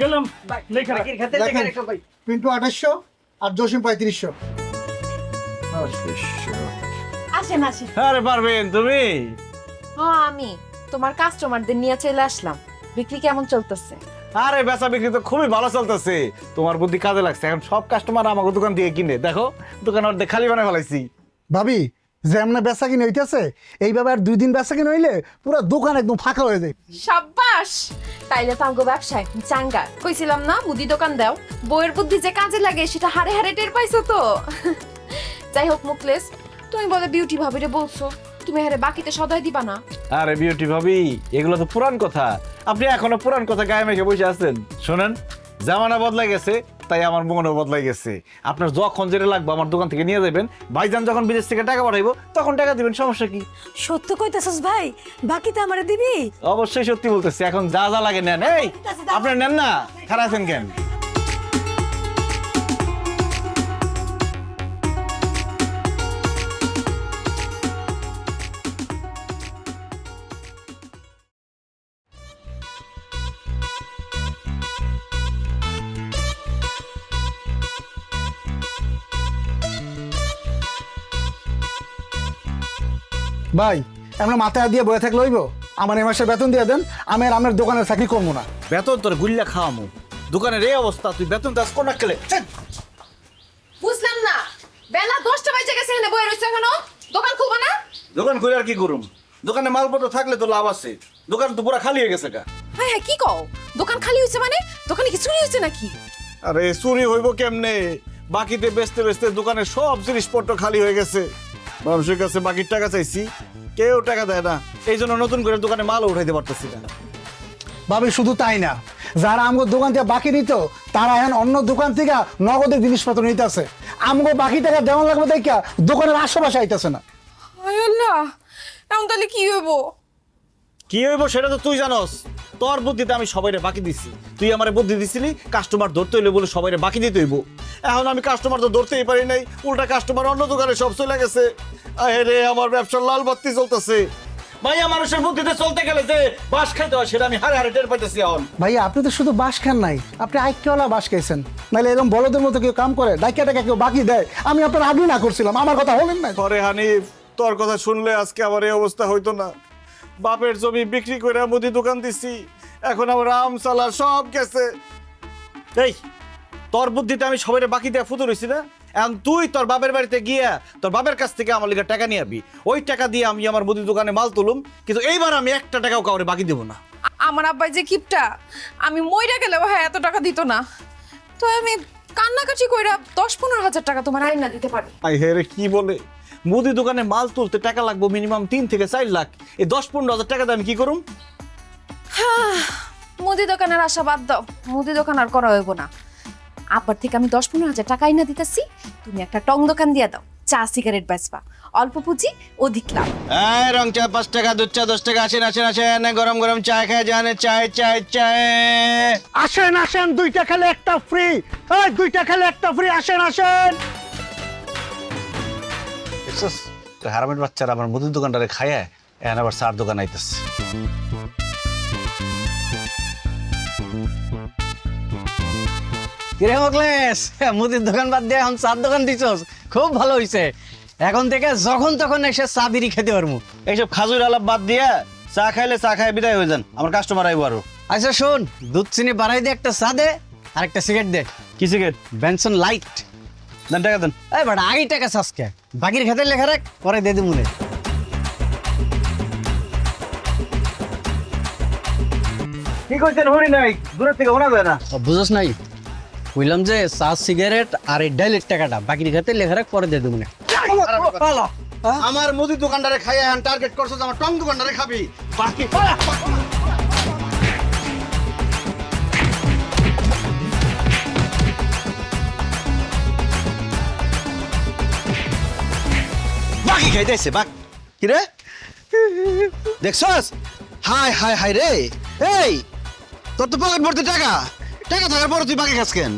গেলাম লেখা। দেখেন, পিন্টু 2800 আর জসিম 3500। আসেন আসেন। আরে পারবেন তুমি? হ্যাঁ, আমি তোমার কাস্টমারদের নিয়ে চলে আসলাম। বিক্রি কেমন চলতেছে? আরে বেচা বিক্রি তো খুবই ভালো চলতেছে, তোমার বুদ্ধি কাজে লাগছে। এখন সব কাস্টমার আমাকে দোকান দিয়ে কিনে, দেখো দোকান অর্ধেক খালি বানায় ফেলাইছি। ভাবি যেমন বেচা কিনে হইতেছে, এইভাবে আর 2 দিন বেচা কিনে হইলে পুরো দোকান একদম ফাঁকা হয়ে যায়। সাব্বাস, তাইলে তো আমগো ব্যবসায় চাঙ্গা। কইছিলাম না মুদি দোকান দাও, বইয়ের বুদ্ধি যে কাজে লাগে সেটা হারে হারে টের পাইছো তো। যাই হোক মুকলেস, তুমি বলে বিউটি ভাবিরে বলছো তুমি হারে বাকিতে সদাই দিবা না। আরে বিউটি ভাবি, এগুলো তো পুরান কথা, আপনি এখনো পুরান কথা গায়ে মেখে বসে আছেন। শোনেন, জামানা বদলাই গেছে, তাই আমার মনও বদলাই গেছে। আপনার যখন যেটা লাগবে আমার দোকান থেকে নিয়ে যাবেন। ভাইজান যখন বিদেশ থেকে টাকা পাঠাইবো তখন টাকা দিবেন, সমস্যা কি? সত্য কইতেছস ভাই, বাকিতে আমারে দিবি? অবশ্যই সত্যি বলতেছি, এখন যা যা লাগে নেন। এই আপনার নেন না, খারাপ আছেন কেন? ভাই আমরা মাথায় দিয়ে বয়ে থাকলে হইব? আমার এই মাসে বেতন দিয়ে দেন, আমি আর আমার দোকানের চাকরি করবো না। বেতন তোর গুল্লা খাওয়ামু, দোকানের এই অবস্থা, তুই বেতন দাস কোন খেলে? বুঝলাম না, বেলা 10টা বাজে গেছে, এখানে বইয়ে রইছো এখনো? দোকান খুলবা না? দোকান খুলে আর কি করুম? দোকানে মালপত্র থাকলে তো লাভ আছে, দোকান তো পুরো খালি হয়ে গেছে। হ্যাঁ হ্যাঁ, কি কও? দোকান খালি হইছে মানে? দোকানে কি চুরি হইছে নাকি? আরে চুরি হইব কেমনে? বাকিতে বেচতে বেচতে দোকানের সব জিনিসপত্র খালি হয়ে গেছে। মানুষের কাছে বাকির টাকা চাইছি, কেউ টাকা দেয় না, এই জন্য নতুন করে দোকানে মালও উঠাইতে পারতেছি না। ভাবি শুধু তাই না, যারা আমগো দোকান থেকে বাকি নিত তারা এখন অন্য দোকান থেকে নগদের জিনিসপত্র নিতেছে। আমগো বাকি টাকা দেওয়া লাগবে দেখা দোকানের আশেপাশে আইতেছে না। হায় আল্লাহ, এখন তাহলে কি হইব? কি হইব সেটা তো তুই জানোস। তোর বুদ্ধিতে আমি সবাইরে বাকি দিছি, তুই আমারে বুদ্ধি দিছিলি কাস্টমার ধরতে হইলে বলে সবাইরে বাকি দিতে হইব। এখন আমি কাস্টমার তো ধরতেই পারি নাই, উল্টা কাস্টমার অন্য দোকানে সব চলে গেছে। আরে আমার ব্যবসার লাল বাতি জ্বলতেছে। ভাইয়া মানুষের বুদ্ধিতে চলতে গেলে যে বাস খাইতে হয় সেটা আমি হারে হারে টের পাইতেছি এখন। ভাইয়া আপনি তো শুধু বাস খান নাই, আপনি আইকিওয়ালা বাস খাইছেন। নাহলে এরকম বলদের মতো কেউ কাম করে ডাইকা টাকা কেউ বাকি দেয়? আমি আপনার আগে না করছিলাম, আমার কথা হলেন না। পরে হানিফ, তোর কথা শুনলে আজকে আমার এই অবস্থা হইতো না। বাপের জমি বিক্রি করে মুদি দোকান দিছি, এখন আমার আম চালা সব গেছে। এই তোর বুদ্ধিতে আমি সবাই বাকি দেয়া ফুতুর হইছি না? এখন তুই তোর বাপের বাড়িতে গিয়া তোর বাপের কাছ থেকে আমার লিগে টাকা নিয়ে আবি, ওই টাকা দিয়ে আমি আমার মুদি দোকানে মাল তুলুম, কিন্তু এইবার আমি একটা টাকাও কাউরে বাকি দেবো না। আমার আব্বাই যে কিপটা, আমি মইরা গেলেও হ্যাঁ এত টাকা দিত না। তো আমি কান্নাকাটি কইরা 10-15 হাজার টাকা তোমার আইনা দিতে পারি। আই হে রে, কি বলে মুদি দোকানে মাল তুলতে টাকা লাগবে মিনিমাম 3 থেকে 4 লাখ। এই 10-15 হাজার টাকা দিয়ে আমি কি করুম? মুদি দোকানের আশা বাদ দাও, মুদি দোকান আর করা হইব না। আব্বার থেকে আমি 10-15 হাজার টাকা আইনা দিতেছি, তুমি একটা টং দোকান দিয়া দাও, চা সিগারেট বেচবা, অল্প পুঁজি অধিক লাভ। এই রং চা 5 টাকা, দুধ চা 10 টাকা। আসেন আসেন আসেন, গরম গরম চা খেয়ে যান। চায় চায় চায়। আসেন আসেন, 2টা খেলে একটা ফ্রি। এই 2টা খেলে একটা ফ্রি, আসেন আসেন। দেখছস তো হারামের বাচ্চারা আমার মুদির দোকানটারে খায় এখন আবার চার দোকান আইতেছে। কিরে মোকলেশ, মুদির দোকান বাদ দিয়ে এখন চার দোকান দিছস, খুব ভালো হইছে। এখন থেকে যখন তখন এসে চা বিড়ি খেতে পারবো। এইসব খাজুর আলাপ বাদ দিয়া চা খাইলে চা খাই বিদায় হয়ে যান, আমার কাস্টমার আইবো আরো। আচ্ছা শোন, দুধ চিনি বাড়াই দে, একটা চা দে আর একটা সিগারেট দে। কি সিগারেট? Benson light. দেন টাকা দেন। এই বাড়া আগে টাকা চাষকে, বাকির খাতে লেখা রাখ, পরে দে দিমুনে। কি কইছেন হরি নাই, দূরের থেকে শোনা যায় না। বুঝছ নাই, কইলাম যে চা সিগারেট আর এই ডাইলের টাকাটা বাকির খাতে লেখা রাখ, পরে দে দিমুনে। আমার মুদির দোকানটারে খাইয়া এখন টার্গেট করছস আমার টং দোকানটারে খাবি। বাকি বাকি খাইতেছে বাক। কি রে দেখছস? হাই হাই হাই রে, এই তোর তো পকেট ভর্তি টাকা, টাকা থাকার পর তুই বাকি খাস কেন?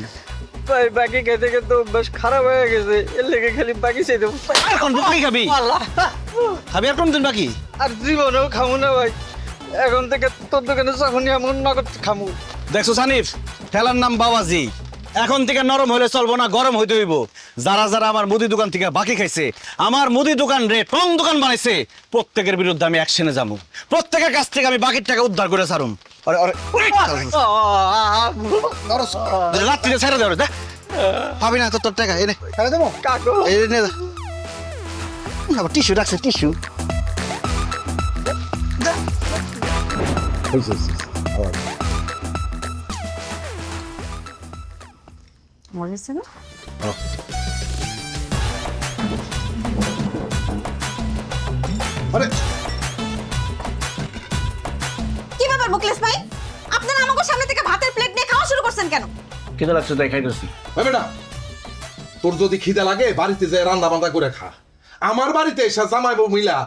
ভাই বাকি খেতে খেতে বেশ খারাপ হয়ে গেছে, এর লেগে খালি বাকি চাই দেবো। আর কোন বাকি খাবি? খাবি আর কোন দিন বাকি? আর জীবনেও খামু না ভাই, এখন থেকে তোর দোকানে যখনই এমন নগদ খামু। দেখছো সানিফ, খেলার নাম বাবাজি। এখন থেকে নরম হলে চলবো না, গরম হইতে হইব। যারা যারা আমার মুদি দোকান থেকে বাকি খাইছে, আমার মুদি দোকান রে টং দোকান বানাইছে, প্রত্যেকের বিরুদ্ধে আমি অ্যাকশনে যাবো। প্রত্যেকের কাছ থেকে আমি বাকির টাকা উদ্ধার করে ছাড়ুম। রাত্রিরে ছেড়ে দেওয়া পাবি না তোর টাকা, এনে ছেড়ে দেবো কাকু। টিস্যু রাখছে, টিস্যু। মরেছে না? আরে কি ব্যাপার মুকলেশ ভাই, আপনারা আমাকে সামনে থেকে ভাতের প্লেট নিয়ে খাওয়া শুরু করছেন কেন? কেটে লাগছে তাই খাইতেছি। ভাই বেটা, তোর যদি খিদে লাগে বাড়িতে যায় রান্না বান্না করে খা। আমার বাড়িতে এসে জামাই বউ মিলা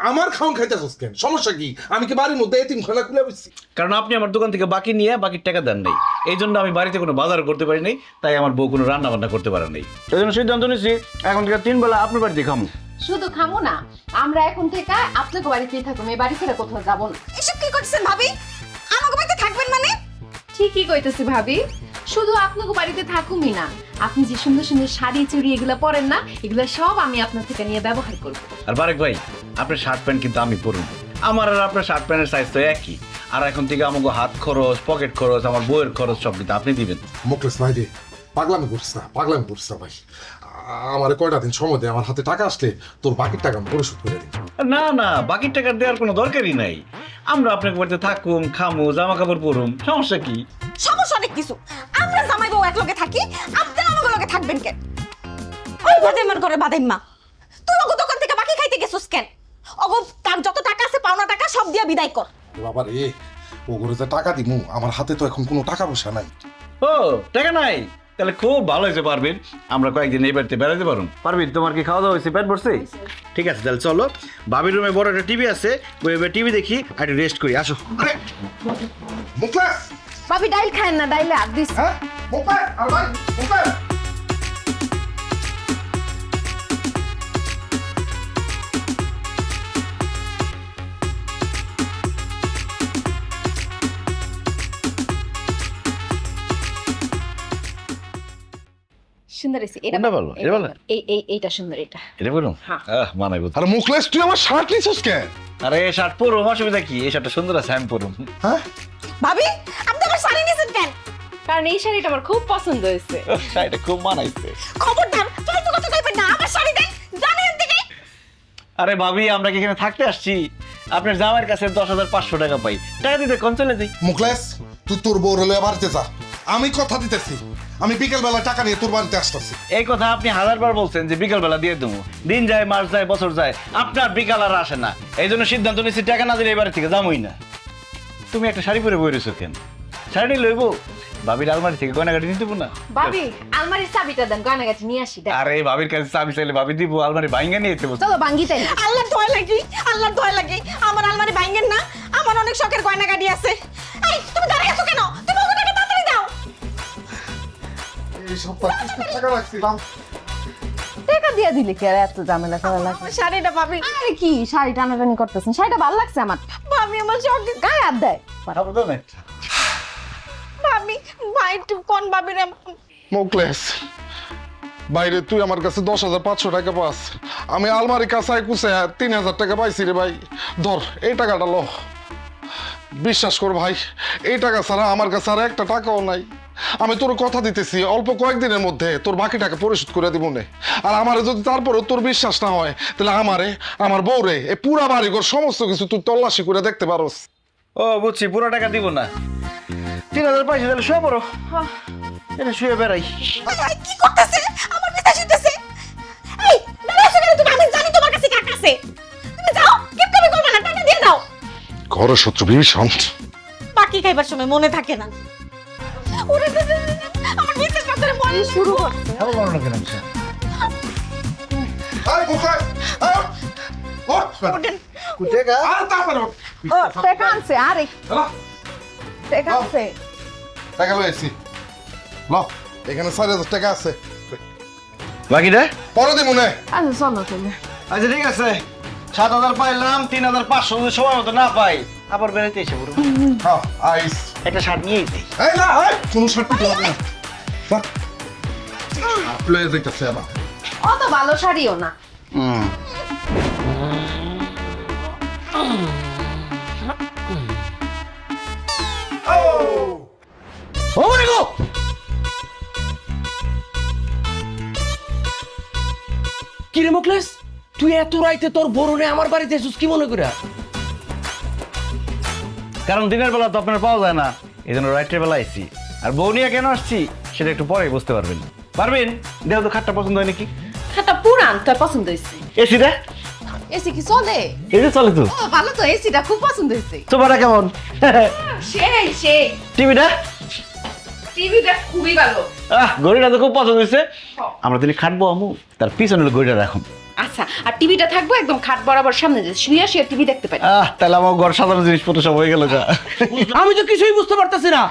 আমার খাওন খাইতেছস কেন? সমস্যা কি? আমি কি বাড়ির মধ্যে এতিমখানা খুলে বসছি? কারণ আপনি আমার দোকান থেকে বাকি নিয়ে বাকির টাকা দেন নাই, এই জন্য আমি বাড়িতে কোনো বাজার করতে পারি নাই, তাই আমার বউ কোনো রান্না বান্না করতে পারে নাই। এই জন্য সিদ্ধান্ত নিয়েছি এখন থেকে 3 বেলা আপনার বাড়িতে খামু। শুধু খামো না, আমরা এখন থেকে আপনাকে বাড়িতেই থাকবো, এই বাড়ি ছেড়ে কোথাও যাবো না। এসব কি করছেন ভাবি? আমাকে বাড়িতে থাকবেন মানে? ঠিকই কইতেছি ভাবি, শুধু আপনাকে বাড়িতে থাকুমই না, আপনি যে সুন্দর সুন্দর শাড়ি চুড়ি এগুলো পরেন না, এগুলো সব আমি আপনার থেকে নিয়ে ব্যবহার করব। আর বারেক ভাই, আপনার শার্ট প্যান্ট কিন্তু আমি পরুন, আমার আর আপনার শার্ট প্যান্টের সাইজ তো একই। আর এখন থেকে আমাকে হাত খরচ, পকেট খরচ, আমার বইয়ের খরচ সব কিন্তু আপনি দিবেন। মুকলেশ ভাই রে, পাগলামি করিস না, পাগলামি করিস না ভাই। আমার কয়টা দিন সময় দে, আমার হাতে টাকা আসলে তোর বাকির টাকা আমি পরিশোধ করে দিই। না না, বাকির টাকা দেওয়ার কোনো দরকারই নাই। আমরা আপনাকে বাড়িতে থাকুম, খামু, জামা কাপড় পরুম, সমস্যা কি? সমস্যা অনেক কিছু। আমরা জামাই বউ এক লগে থাকি, আপনারা আমাকে লগে থাকবেন কেন? ওই বাদাইমার ঘরে বাদাইমা, তুই ওগো দোকান থেকে বাকি খাইতে গেছস কেন? ওগো তার যত টাকা আছে পাওনা টাকা সব দিয়া বিদায় কর। বাবা রে, ও করে যে টাকা দিমু আমার হাতে তো এখন কোনো টাকা পয়সা নাই। ও টাকা নাই, তাহলে খুব ভালো হয়েছে পারবেন, আমরা কয়েকদিন এই বাড়িতে বেড়াতে পারুন। পারবেন, তোমার কি খাওয়া দাওয়া হয়েছে, পেট ভরছে? ঠিক আছে, তাহলে চলো, ভাবির রুমে বড় একটা টিভি আছে, ওই টিভি দেখি আর একটু রেস্ট করি, আসো। আরে মুখলেস, ভাবি ডাইল খায় না, ডাইলে হাত দিস। হ্যাঁ মুখলেস, আর ভাই মুখলেস। সুন্দর হয়েছে এটা। কোনটা ভালো? এটা ভালো? এইটা সুন্দর, এটা। এটা বলুন, হ্যাঁ। মানাইব। আরে মুখলেস, তুই আমার শার্ট নিছিস কেন? আরে শার্ট পরো, অসুবিধা কি? এই শার্টটা সুন্দর আছে, আমি পরুম। হ্যাঁ ভাবি আপনি আমার শাড়ি নিয়েছেন কেন? কারণ এই শাড়িটা আমার খুব পছন্দ হয়েছে। শাড়িটা খুব মানাইছে। খবরদার ফালতু কথা কইবেন না, আমার শাড়ি দেন, জানেন থেকে। আরে ভাবি, আমরা কি এখানে থাকতে আসছি? আপনার জামাইয়ের কাছে 10,500 টাকা পাই, টাকা দিতে কোন চলে যাই। মুখলেস, তুই তোর বউ রেলে বাড়িতে যা, আমি কথা দিতেছি, আমি বিকেল বেলা টাকা নিয়ে তোর বাড়িতে আসতেছি। এই কথা আপনি 1000বার বলছেন যে বিকাল বেলা দিয়ে দেবো, দিন যায়, মাস যায়, বছর যায়, আপনার বিকাল আর আসে না। এই জন্য সিদ্ধান্ত নিচ্ছি টাকা না দিলে এই বাড়ি থেকে যাবোই না। তুমি একটা শাড়ি পরে বই রয়েছো কেন? শাড়ি নিয়ে লইবো, ভাবির আলমারি থেকে গয়নাগাটি নিতে না? ভাবি আলমারির চাবিটা দেন, গয়নাগাটি নিয়ে আসি। আরে ভাবির কাছে চাবি চাইলে ভাবি দিব, আলমারি ভাঙ্গা নিয়ে যেতে বলছো। চলো ভাঙ্গি তাই। আল্লাহর দয়া লাগি, আল্লাহর দয়া লাগি, আমার আলমারি ভাঙেন না, আমার অনেক শখের গয়না গাড়ি আছে। এই তুমি দাঁড়িয়ে আছো কেন? তুমি ওকে টাকা তাড়াতাড়ি দাও। এই সপ্তাহে টাকা রাখছিলাম। টাকা দিয়ে দিলে কি আর এত ঝামেলা করা লাগে? আমার শাড়িটা ভাবি। আরে কি শাড়ি টানাটানি করতেছেন? শাড়িটা ভালো লাগছে আমার। ভাবি আমার শখের গায়ে হাত দেয়। ভাবি, ভাই একটু কোন ভাবি রে? মুখলেস, বাইরে তুই আমার কাছে 10,500 টাকা পাস, আমি আলমারি কাছায় কুছে 3,000 টাকা পাইছি রে ভাই। ধর এই টাকাটা লো, বিশ্বাস কর ভাই, এই টাকা ছাড়া আমার কাছে আর একটা টাকাও নাই। আমি তোর কথা দিতেছি, অল্প কয়েকদিনের মধ্যে তোর বাকি টাকা পরিশোধ করে দিব নে। আর আমারে যদি তারপরে তোর বিশ্বাস না হয়, তাহলে আমারে, আমার বউরে, এই পুরা বাড়িঘর সমস্ত কিছু তুই তল্লাশি করে দেখতে পারোস। ও বুঝছি, পুরো টাকা দিব না, 3,000 পয়সা তাহলে শুয়ে পড়ো, এটা শুয়ে বেড়াই। ভাই কি করতেছে? আমার পিতা শুনতেছে। এই দাঁড়িয়ে আছো কেন তুমি? আমি জানি তোমার কাছে টাকা আছে। তুমি যাও, কিপটামি করবে না, টাকা দিয়ে দাও। ঘরের শত্রু ভীষণ। বাকি খাইবার সময় মনে থাকে না। ওরে আমার বিশ্বাস করতে মনে শুরু করছে। খাবো বলো না কেন? আরে মুখলেস, আয় ওঠ। ওঠেন। কুটেগা আর তারপর ওঠ। ও টাকা আনছে, আরে চলো, টাকা আনছে। টাকা লইছি ল, এখানে 4,000 টাকা আছে, বাকিটা পরে দিব নে। আচ্ছা চলো চলো। আচ্ছা ঠিক আছে, 7,000 পাইলাম, 3,500 যদি সময় মতো না পাই আবার বেড়াইতে এসে পড়বো। হ্যাঁ আইস। একটা শার্ট নিয়েই যাই। এই না, এই কোনো শর্ত লাগবে না। বাহ, আপলে দেখতেছে আবার। অত ভালো শাড়িও না। ও মনে গো, কি রে মুখলেস, তুই এত রাইতে তোর বরুণে আমার বাড়িতে এসেছিস কি মনে করে? কারণ দিনের বেলা তো আপনার পাওয়া যায় না, এই জন্য রাত্রের বেলা আইসি। আর বউ নিয়ে কেন আসছি সেটা একটু পরে বুঝতে পারবেন। পারবেন, দেহ তো খাটটা পছন্দ হয় নাকি? খাতা পুরান, তোর পছন্দ হয়েছে? এসিটা এসি কি চলে? এই যে চলে তো। ও ভালো তো, এসিটা খুব পছন্দ হয়েছে। সোফাটা কেমন? সেই সেই। টিভিটা টিভিটা খুবই ভালো। ঘড়িটা তো খুব পছন্দ হয়েছে। আমরা তিনি খাটবো আমু, তার পিছনে ঘড়িটা রাখুন। আচ্ছা, আর টিভিটা থাকবো একদম খাট বরাবর সামনে, যে শুয়ে শুয়ে টিভি দেখতে পারি। তাহলে আমার ঘর সাজানো জিনিসপত্র সব হয়ে গেল। আমি তো কিছুই বুঝতে পারতেছি না,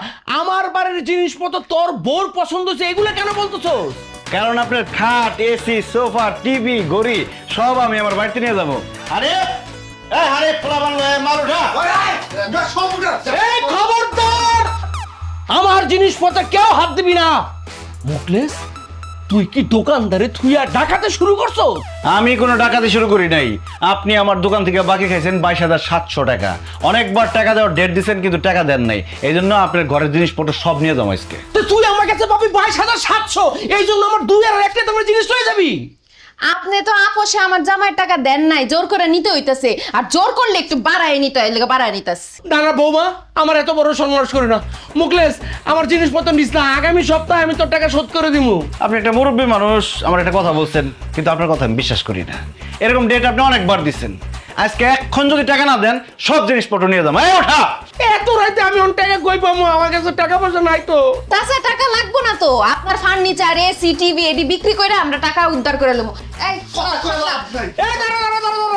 আমার বাড়ির জিনিসপত্র তোর বোর পছন্দ হচ্ছে, এগুলো কেন বলতেছস? কারণ আপনার খাট, এসি, সোফা, টিভি, ঘড়ি সব আমি আমার বাড়িতে নিয়ে যাবো। আরে আরে পোলাপান মাল উঠা। এই খবরদার, আমার জিনিসপত্র কেউ হাত দিবি না। মুখলেস, তুই কি দোকানদারে থুইয়া ডাকাতে শুরু করছো? আমি কোনো ডাকাতি শুরু করি নাই। আপনি আমার দোকান থেকে বাকি খাইছেন 22,700 টাকা। অনেকবার টাকা দেওয়ার ডেট দিচ্ছেন কিন্তু টাকা দেন নাই, এই জন্য আপনার ঘরের জিনিসপত্র সব নিয়ে যাবো আজকে। তো তুই আমার কাছে পাবি 22,700, এই জন্য আমার 2 আর 1 তোমার জিনিস লয়ে যাবি? আপনি তো আপোষে আমার জামাইয়ের টাকা দেন নাই, জোর করে নিতে হইতাছে। আর জোর করলে একটু বাড়ায় নিতে হয়, এলাকা বাড়ায় নিতাছে। না না বৌমা, আমার এত বড় সন্ন্যাস করে না। মুখলেস, আমার জিনিসপত্র নিস না, আগামী সপ্তাহে আমি তোর টাকা শোধ করে দিব। আপনি একটা মুরব্বী মানুষ, আমার একটা কথা বলছেন, কিন্তু আপনার কথা আমি বিশ্বাস করি না। এরকম ডেট আপনি অনেকবার দিচ্ছেন, আজকে এক্ষণ যদি টাকা না দেন সব জিনিসপত্র নিয়ে যাবো। এই ওঠা! এত রাতে আমি অন টাকা কই পাবো? আমার কাছে টাকা পয়সা নাই তো। তাছাড়া টাকা লাগবো না তো, আপনার ফার্নিচার এসি টিভি এডি বিক্রি করে আমরা টাকা উদ্ধার করে নেবো। এই এই দাঁড়া,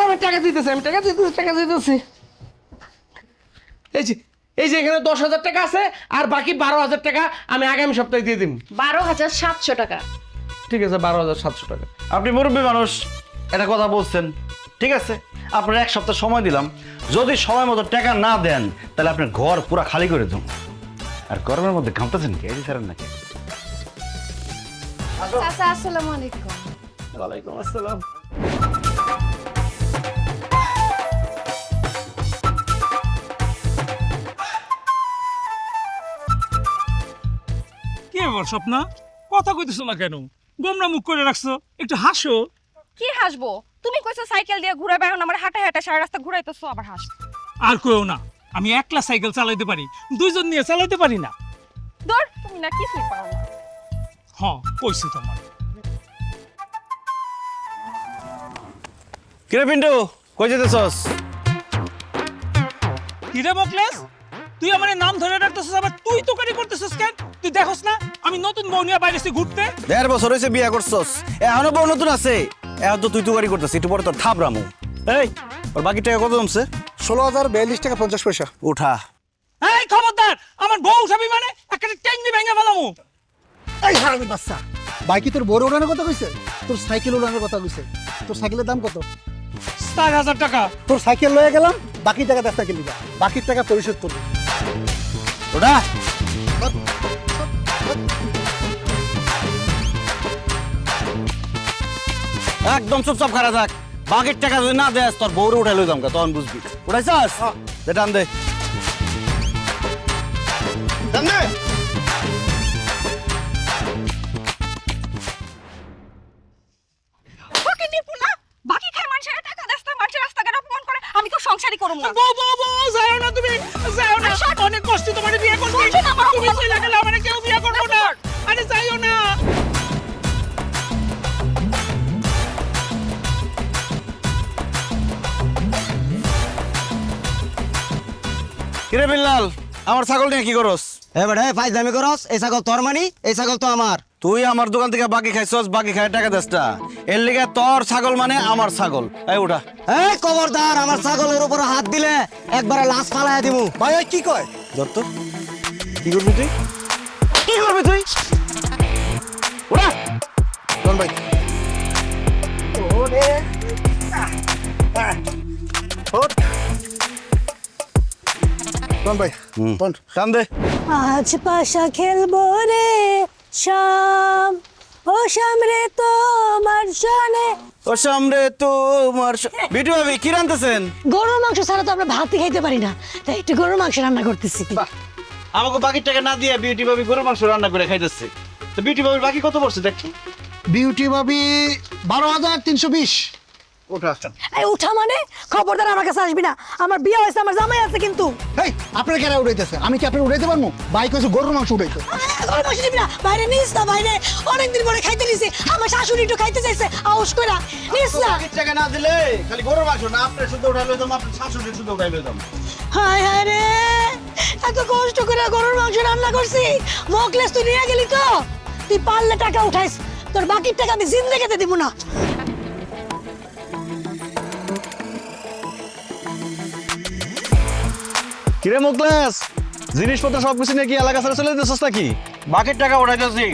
আমি টাকা দিতেছি, টাকা দিতেছি। এই যে এখানে 10,000 টাকা আছে, আর বাকি 12,000 টাকা আমি আগামী সপ্তাহে দিয়ে দিন। 12,700 টাকা। ঠিক আছে, 12,700 টাকা। আপনি মুরব্বী মানুষ, এটা কথা বলছেন, ঠিক আছে, আপনার 1 সপ্তাহ সময় দিলাম। যদি সময় মতো টাকা না দেন তাহলে আপনার ঘর পুরো খালি করে দেবো। আর গরমের মধ্যে ঘামতেছেন কি? এই ছাড়েন নাকি? চাচা আসসালামু আলাইকুম। ওয়ালাইকুম আসসালাম। কি ব্যাপার স্বপ্না, কথা কইতেছো না কেন? গোমরা মুখ করে রাখছো, একটু হাসো। কি হাসবো? তুমি কইছো সাইকেল দিয়ে ঘুরে বেড়ানো, আমার হাঁটা হাঁটা সারা রাস্তা ঘুরাইতেছো, আবার হাস। আর কইও না, আমি একলা সাইকেল চালাইতে পারি, দুইজন নিয়ে চালাইতে পারি না। ধর, তুমি না কিছুই পারো না। হ্যাঁ কইছি তোমার। কিরে পিন্টু, কই যেতেছস? কিরে মোকলেস, তুই আমার নাম ধরে রাখতেছিস, আবার তুই তোকারি করতেছিস কেন? তুই দেখোস না আমি নতুন বউ নিয়ে বাইরে ঘুরতে? 1.5 বছর হয়েছে বিয়ে করছস, এখনো বউ নতুন আছে? এখন তো তুই তুকারি করতেছিস, একটু পরে তোর থাপড়ামু। এই, ওর বাকি টাকা কত জমছে? 16,042 টাকা 50 পয়সা। উঠা। এই খবরদার, আমার বউ উঠাবি মানে একটা টেঙ্গি ভেঙে ফেলামু। এই হারামি বাচ্চা, বাইকে তোর বড় উড়ানোর কথা কইছে, তোর সাইকেল উড়ানোর কথা কইছে। তোর সাইকেলের দাম কত? 7,000 টাকা। তোর সাইকেল লয়ে গেলাম, বাকি টাকা 10 টাকা নিবা, বাকির টাকা পরিশোধ করবি। ওটা একদম চুপচাপ খারা থাক। বাকির টাকা যদি না দেস তোর বউরে উঠাই লই যামকা, তখন বুঝবি। উঠাইছাস? দে টান দে। টান দে। বাকি নিপু না, বাকি খায় মানুষের টাকা দেস্তা, মানুষের রাস্তাঘাটে অপমান করে, আমি তো সংসারই করব না। বউ বউ বউ, যাও না তুমি, যাও না। অনেক কষ্ট তোমার বিয়ে করতে, তুমি চলে গেলে আমার কেউ বিয়ে করবো না। আরে যাইও না। কিরে বিল্লাল, আমার ছাগল নিয়ে কি করস? এবারে ফাইজলামি করস, এই ছাগল তোর মানি, এই ছাগল তো আমার। তুই আমার দোকান থেকে বাকি খাইছস, বাকি খাই টাকা দেস না। এর লিগে তোর ছাগল মানে আমার ছাগল। এই উঠা। এই খবরদার, আমার ছাগলের উপর হাত দিলে একবারে লাশ ফালাইয়া দিমু। ভাই ওই কি কয়? যত কি করবি তুই? কি করবি তুই? উঠা। কোন ভাই? ওরে ওঠ। কোন ভাই? কোন? টান দে। আজ পাশা খেলবো রে শাম, ও শাম রে তোমার জানে। ও সামনে তোমার বিটু ভাবি কি রান্তেছেন? গরুর মাংস ছাড়া তো আমরা ভাতই খাইতে পারি না, তাই একটু গরুর মাংস রান্না করতেছি। আমাকে বাকি টাকা না দিয়ে বিউটি ভাবি গরুর মাংস রান্না করে খাইতেছে। তো বিউটি ভাবির বাকি কত পড়ছে দেখছো? বিউটি ভাবি 12,320। ওঠা। এই উঠা মানে? খবরদার আমার কাছে আসবি না, আমার বিয়ে হয়েছে, আমার জামাই আছে কিন্তু। এই আপনার কেন উড়াইতেছে? আমি কি আপনার উড়াইতে পারবো? বাইক হয়েছে গরুর মাংস উড়াইতে। গরুর মাংস নিবি না, বাইরে নিস না, বাইরে অনেকদিন পরে খাইতে নিছি, আমার শাশুড়ি একটু খাইতে চাইছে, আউস কইরা নিস না। বাকি টাকা না দিলে খালি গরুর মাংস না, আপনি শুধু উঠাই লইতাম, আপনার শাশুড়ি শুধু উঠাই লইতাম। হায় হায় রে, এত কষ্ট করে গরুর মাংস রান্না করছি, মোকলেস তুই নিয়ে গেলি তো? তুই পারলে টাকা উঠাইস, তোর বাকির টাকা আমি জিন্দেগিতে দিব না। কিরে মুকলেস, জিনিসপত্র সবকিছু নিয়ে কি এলাকা ছেড়ে চলে যেতেছস নাকি? বাকির টাকা উঠাইতেছি,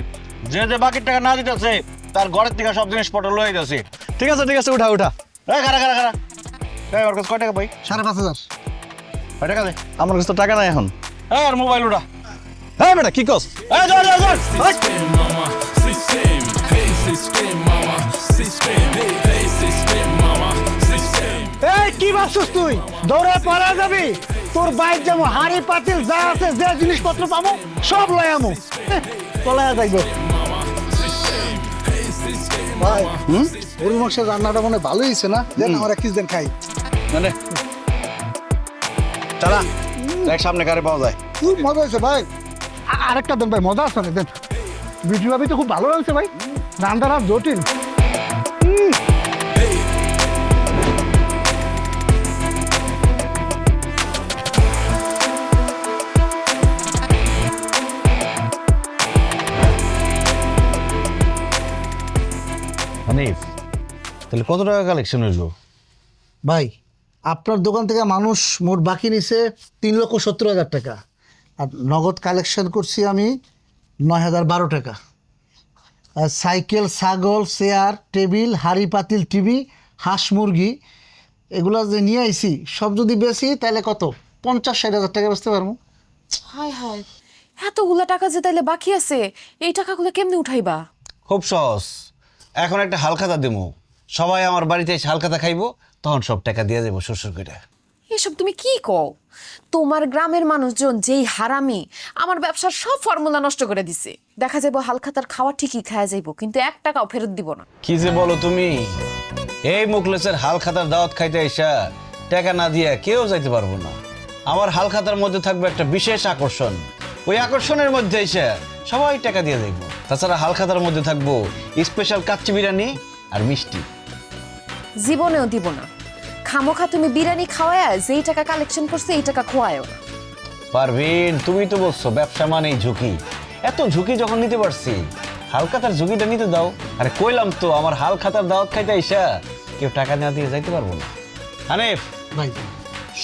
যে যে বাকির টাকা না দিতেছে তার ঘরের থেকে সব জিনিসপত্র লয়ে যাচ্ছে। ঠিক আছে ঠিক আছে, উঠা উঠা। এই খারা খারা খারা, এই ওর কাছে কয় টাকা পাই? 5,500। কয় টাকা দে? আমার কাছে তো টাকা নাই এখন। এই আর মোবাইল উঠা। এই বেটা কি কস? এই যা যা যা। এই কি ভাবছিস তুই? দৌড়ে পালা যাবি? তোর বাইক যেমন হাড়ি পাতিল যা আছে, যে জিনিসপত্র পাবো সব লয় আমো, চলাইয়া যাইব। ভাই গরুর মাংসের রান্নাটা মনে হয় ভালোই হয়েছে না? দেন আমার কিছুদিন খাই। মানে চালা দেখ সামনে গাড়ি পাওয়া যায়। খুব মজা হয়েছে ভাই। আরেকটা দেন ভাই, মজা আছে না? দেন। বিউটি ভাবি তো খুব ভালো লাগছে ভাই, রান্নার হাত জটিল। হানিফ, তাহলে কত টাকা কালেকশন হইলো? ভাই আপনার দোকান থেকে মানুষ মোট বাকি নিছে 3,70,000 টাকা, আর নগদ কালেকশন করছি আমি 9,012 টাকা। আর সাইকেল, ছাগল, চেয়ার, টেবিল, হাড়ি পাতিল, টিভি, হাঁস মুরগি এগুলা যে নিয়ে আইছি সব যদি বেশি তাহলে কত 50-60,000 টাকা বেচতে পারবো। হায় হায়, এতগুলা টাকা যে তাইলে বাকি আছে, এই টাকাগুলো কেমনে উঠাইবা? খুব সহজ, এখন একটা হালখাতা দেবো, সবাই আমার বাড়িতে এসে হালখাতা খাইবো, তখন সব টাকা দিয়ে দেবো শ্বশুর করে। এসব তুমি কি কও? তোমার গ্রামের মানুষজন যেই হারামি, আমার ব্যবসার সব ফর্মুলা নষ্ট করে দিছে। দেখা যাবো হালখাতার খাওয়া ঠিকই খাওয়া যাইবো, কিন্তু 1 টাকাও ফেরত দিব না। কি যে বলো তুমি, এই মুখলেসের হালখাতার দাওয়াত খাইতে আইসা টাকা না দিয়া কেউ যাইতে পারবো না। আমার হালখাতার মধ্যে থাকবে একটা বিশেষ আকর্ষণ, ওই আকর্ষণের মধ্যে এসে সবাই টাকা দিয়ে দেখবো। তাছাড়া হালখাতার মধ্যে থাকবো স্পেশাল কাচ্চি বিরিয়ানি আর মিষ্টি। জীবনেও দিব না। খামোখা তুমি বিরিয়ানি খাওয়ায় যেই টাকা কালেকশন করছে এই টাকা খোয়ায়ও না। পারভিন, তুমি তো বলছো ব্যবসা মানেই ঝুঁকি, এত ঝুঁকি যখন নিতে পারছি হালখাতার ঝুঁকিটা নিতে দাও। আরে কইলাম তো, আমার হালখাতার দাওয়াত খাইতে আইসা কেউ টাকা না দিয়ে যাইতে পারবো না। হানিফ ভাই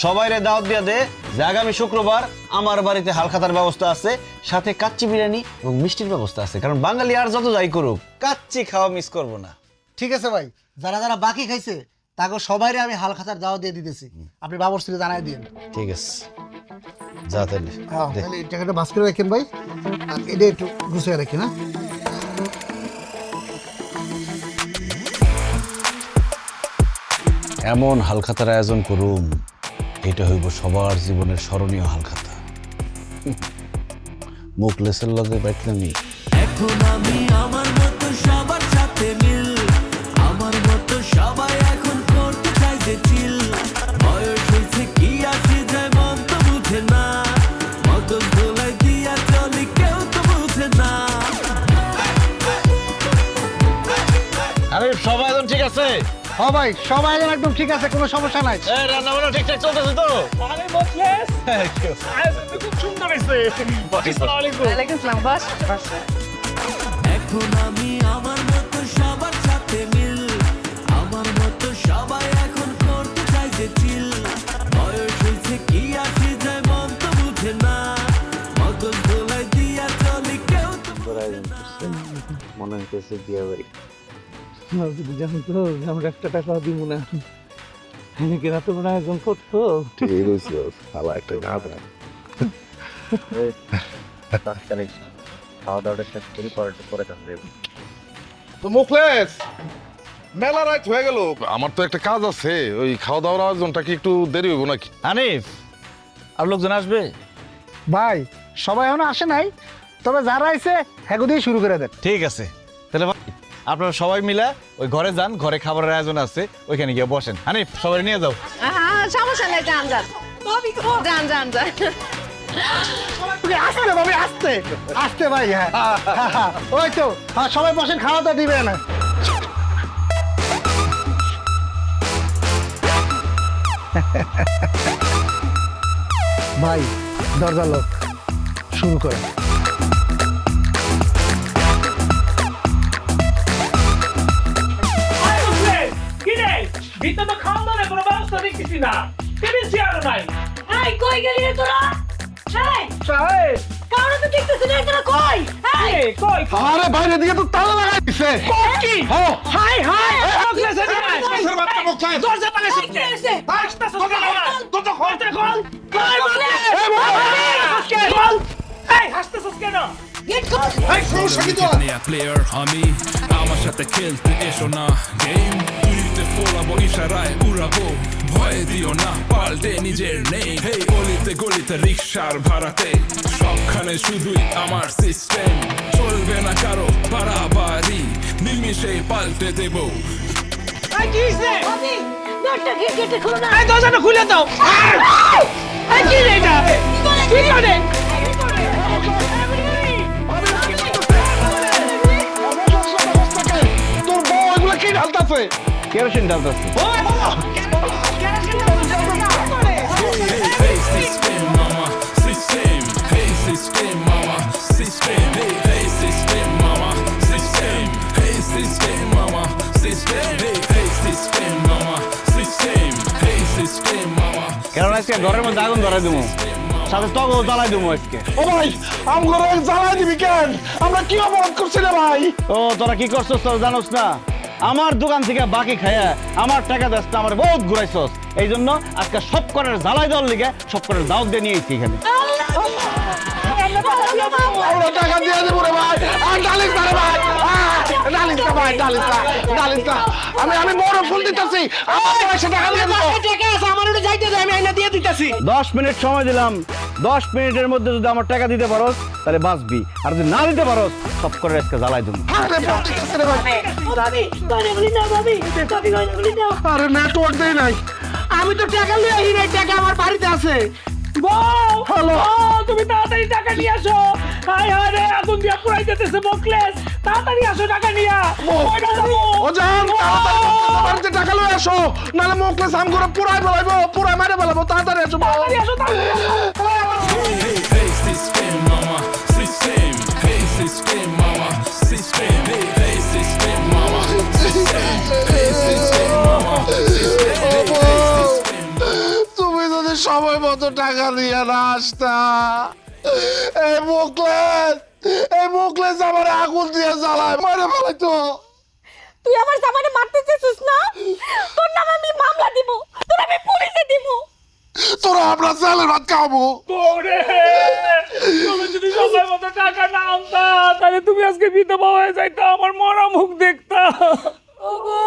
সবাইরে দাওয়াত দিয়া দে যে আগামী শুক্রবার আমার বাড়িতে হালখাতার ব্যবস্থা আছে, সাথে কাচ্চি বিরিয়ানি এবং মিষ্টির ব্যবস্থা আছে, কারণ বাঙালি আর যত যাই করুক কাচ্চি খাওয়া মিস করবো না। ঠিক আছে ভাই, যারা যারা বাকি খাইছে তাকে সবাইরে আমি হালখাতার দাওয়া দিয়ে দিতেছি, আপনি বাবরসিকে জানাই দিন। ঠিক আছে, যা তাহলে হ্যাঁ, দে। তাহলে এই টাকাটা বাস করে রাখেন ভাই, আর এটা একটু গুছিয়ে রাখেন। হ্যাঁ, এমন হালখাতার আয়োজন করুম, এটা হইব সবার জীবনের স্মরণীয় হালখাতা। মুখলেসের লগে বাইটলামি। এখন আমি আমার মতো সবার সাথে মিল, আমার মতো সবাই এখন করতে চাই যে চিল। বয়স হয়েছে কি আসে যায় মন তো বুঝে না, মগজ ধোলাই দিয়া চলি কেউ তো বুঝে না। আরে সবাই একদম ঠিক আছে? হ্যাঁ ভাই, সবাই একদম ঠিক আছে, কোনো সমস্যা নাই। রান্না বান্না ঠিকঠাক চলতেছে তো? আরে মোখলেস, আয়োজনটা খুব সুন্দর হয়েছে। আসসালামু আলাইকুম। ওয়ালাইকুম আসসালাম, বস। এখন আমি আমার মতো সবার সাথে মিল, আমার মতো সবাই এখন করতে চাই যে চিল। বয়স হয়েছে কি আসে যায় মন তো বুঝে না, মগজ ধোলাই দিয়া চলি কেউ তো মনে হইতেছে বিয়ে বাড়ি। জানো তো আমরা 1 টাকা দিব না, কেনা তোমার আয়োজন করতো। ঠিক হয়েছে, ভালো একটা গাধা। খাওয়া দাওয়াটা শেষ করি, পরে যাবে। তো মুখলেস, মেলা রাত হয়ে গেল, আমার তো একটা কাজ আছে, ওই খাওয়া দাওয়ার আয়োজনটা কি একটু দেরি হইব নাকি? হানিফ, আর লোকজন আসবে? ভাই সবাই এখনো আসে নাই, তবে যারা আইছে হ্যাগো দিয়ে শুরু করে দেন। ঠিক আছে, তাহলে ভাই আপনারা সবাই মিলে ওই ঘরে যান, ঘরে খাবারের আয়োজন আছে, ওইখানে গিয়ে বসেন। হানিফ, সবাই নিয়ে যাও। সমস্যা নাই, যান যান যান যান যান। আসতে ভাবি, আসতে আসতে ভাই। হ্যাঁ হ্যাঁ, হ্যাঁ, ওই তো হ্যাঁ, সবাই বসেন, খাওয়া দাওয়া দিবে না। ভাই দরজা লোক, শুরু করেন। আরে মোখলেস, কি রে? ভিতরে তো খাওয়া দাওয়ার কোনো ব্যবস্থা দেখতেছি না। টেবিল চেয়ারও নাই। এই কই গেলি রে তোরা? এই সাহেব, কারণ তো দেখতেছিস না তোরা কই? এই এ, কই? আরে বাইরে দিকে তো তালা লাগাই দিছে। কি? High high! মোখলেস, এদিকে আয়। দরজা ভাঙা এই কে এসে? আসতেছে কেন? দরজা খোল। কই বলে? খোল। এই, হাসতেছিস কেন? গেট খোল। nya player আমি আমার সাথে খেলতে এসো না গেম, তুইতে ফোলাবো ইশারায় উড়াবো, ভয় দিও না পাল্টে নিজের নেই। হেই অলিতে গলিতে রিক্সার ভাড়াতে সবখানে শুধুই আমার সিস্টেম, চলবে না কারো বাড়াবাড়ি, নিমিষেই পাল্টে দেবো। এই, কি হইছে? ভাবি, দরজা গেটে খোলো না। এই, দরজাটা খুলে দাও। এই, কি রে এটা? কি করে? তোর বউ এগুলো কি ঢালতাছে? Kerosene ঢালতেছে। Hey system mama, system. Hey system mama, system. Hey system mama, system. Hey system mama, system. কারণ আজকে ঘরের মধ্যে আগুন ধরাই দেবো, সাথে তগও জ্বালাই দেবো আজকে। ও ভাই আমগুলো জ্বালাই দিবি কেন? আমরা কি অপরাধ করছি রে ভাই? ও তোরা কি করছস তোরা জানোস না? আমার দোকান থেকে বাকি খায়া আমার টাকা দাস আমার বহুত ঘুরাইছস, এই জন্য আজকে সব করার জ্বালাই দেওয়ার লিগে সব করার দাওয়াত দিয়ে নিয়েছি এখানে। আমরা টাকা দিয়ে দেবো রে ভাই। আর ডালিস না রে ভাই, ডালিস না ভাই, ডালিস না, ডালিস না। আমি বড় ফুল দিতেছি, আমার পয়সা টাকা দিয়ে দেবো। 10 মিনিট সময় দিলাম, 10 মিনিটের মধ্যে যদি আমার টাকা দিতে পারোস তাহলে বাঁচবি, আর যদি না দিতে পারোস সব করে আজকে জ্বালাই দেবো। আরে ফুল দিতেছি রে ভাই। আরে নেটওয়ার্ক দেই নাই। আমি তো টাকা নিয়ে আহি নাই, টাকা আমার বাড়িতে আছে। হ্যালো, তুমি তাড়াতাড়ি টাকা নিয়ে আসো। হায় হায় রে, আগুন দিয়া পুরাই যেতেছে মোকলেস, তাড়াতাড়ি আসো টাকা নিয়া। ও জান বাড়িতে টাকা লয়ে আসো, নাহলে মোকলেস আমগুলো পুরাই ফেলাইবো, পুরাই মারে ফেলাবো। তাড়াতাড়ি আসো। Hey, hey, system, mama, system. Hey, system, mama, system. Hey, hey, system, mama, system. Hey, system, mama, system. Hey, hey, system. তুমি যদি সময় মতো টাকা দিয়ে না আসতা, এই মোকলেস আমার আগুন দিয়ে জ্বালায় মারে ফেলাইতো। তুই আমার জামাইরে মারতে চেয়েছিস না? তোর নামে আমি মামলা দিব, তোর আমি পুলিশে দিব। তোরা আমরা চালের ভাত খাবো। ওরে, তুমি যদি সময় মতো টাকা না আনতা তাহলে তুমি আজকে বিধবা হয়ে যাইতা, আমার মরা মুখ দেখতা। ওগো,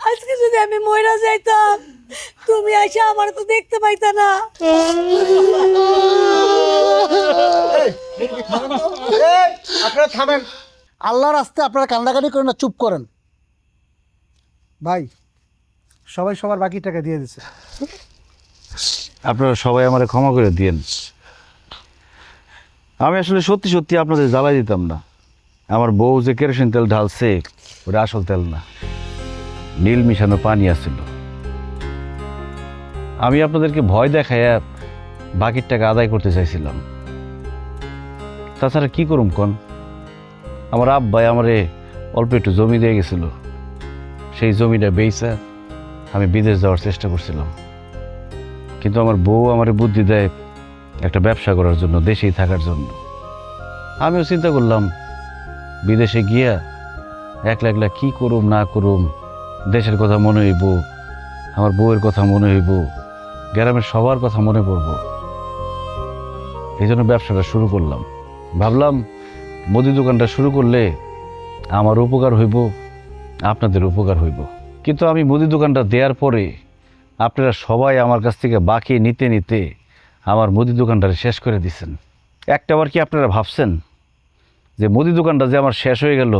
আজকে যদি আমি মইরা যাইতাম তুমি আইসা আমার তো দেখতে পাইতা না। আপনারা থামেন, আল্লাহর রাস্তায় আপনারা কান্দাকাটি করেন না, চুপ করেন। ভাই সবাই সবার বাকি টাকা দিয়ে দিছে। আপনারা সবাই আমারে ক্ষমা করে দিয়েন। আমি আসলে সত্যি সত্যি আপনাদের জ্বালাই দিতাম না। আমার বউ যে কেরোসিন তেল ঢালছে ওটা আসল তেল না, নীল মিশানো পানি আছিল। আমি আপনাদেরকে ভয় দেখাইয়া বাকির টাকা আদায় করতে চাইছিলাম। তাছাড়া কি করুম কোন, আমার আব্বাই আমারে অল্প একটু জমি দিয়ে গেছিল, সেই জমিটা বেচা আমি বিদেশ যাওয়ার চেষ্টা করছিলাম। কিন্তু আমার বউ আমারে বুদ্ধি দেয় একটা ব্যবসা করার জন্য, দেশেই থাকার জন্য। আমিও চিন্তা করলাম বিদেশে গিয়া একলা একলা কী করুম না করুম, দেশের কথা মনে হইব, আমার বউয়ের কথা মনে হইব, গ্রামের সবার কথা মনে পড়ব। এই জন্য ব্যবসাটা শুরু করলাম। ভাবলাম মুদি দোকানটা শুরু করলে আমার উপকার হইব, আপনাদের উপকার হইব। কিন্তু আমি মুদি দোকানটা দেওয়ার পরে আপনারা সবাই আমার কাছ থেকে বাকি নিতে নিতে আমার মুদি দোকানটা শেষ করে দিচ্ছেন। একটাবার কি আপনারা ভাবছেন যে মুদি দোকানটা যে আমার শেষ হয়ে গেল,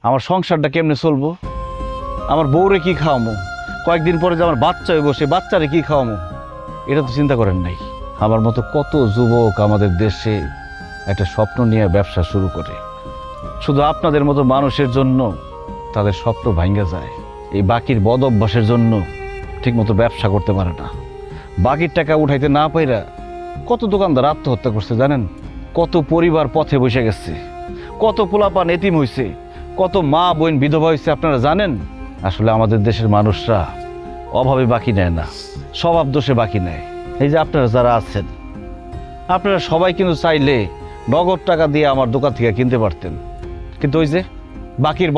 আমার সংসারটা কেমনে চলবো? আমার বউরে কি খাওয়ামো? কয়েকদিন পরে যে আমার বাচ্চা হইব, সে বাচ্চারে কি খাওয়ামো? এটা তো চিন্তা করেন নাই। আমার মতো কত যুবক আমাদের দেশে একটা স্বপ্ন নিয়ে ব্যবসা শুরু করে, শুধু আপনাদের মতো মানুষের জন্য তাদের স্বপ্ন ভাঙ্গা যায়। এই বাকির বদ অভ্যাসের জন্য ঠিকমতো ব্যবসা করতে পারে না। বাকির টাকা উঠাইতে না পাইরা কত দোকানদার আত্মহত্যা করছে জানেন? কত পরিবার পথে বসে গেছে, কত পোলাপান এতিম হয়েছে, কত মা বোন বিধবা হয়েছে আপনারা জানেন? আসলে আমাদের দেশের মানুষরা অভাবে বাকি নেয় না, স্বভাব দোষে বাকি নেয়। এই যে আপনারা যারা আছেন, আপনারা সবাই কিন্তু চাইলে নগদ টাকা দিয়ে আমার দোকান থেকে কিনতে পারতেন, কিন্তু ওই যে বাকির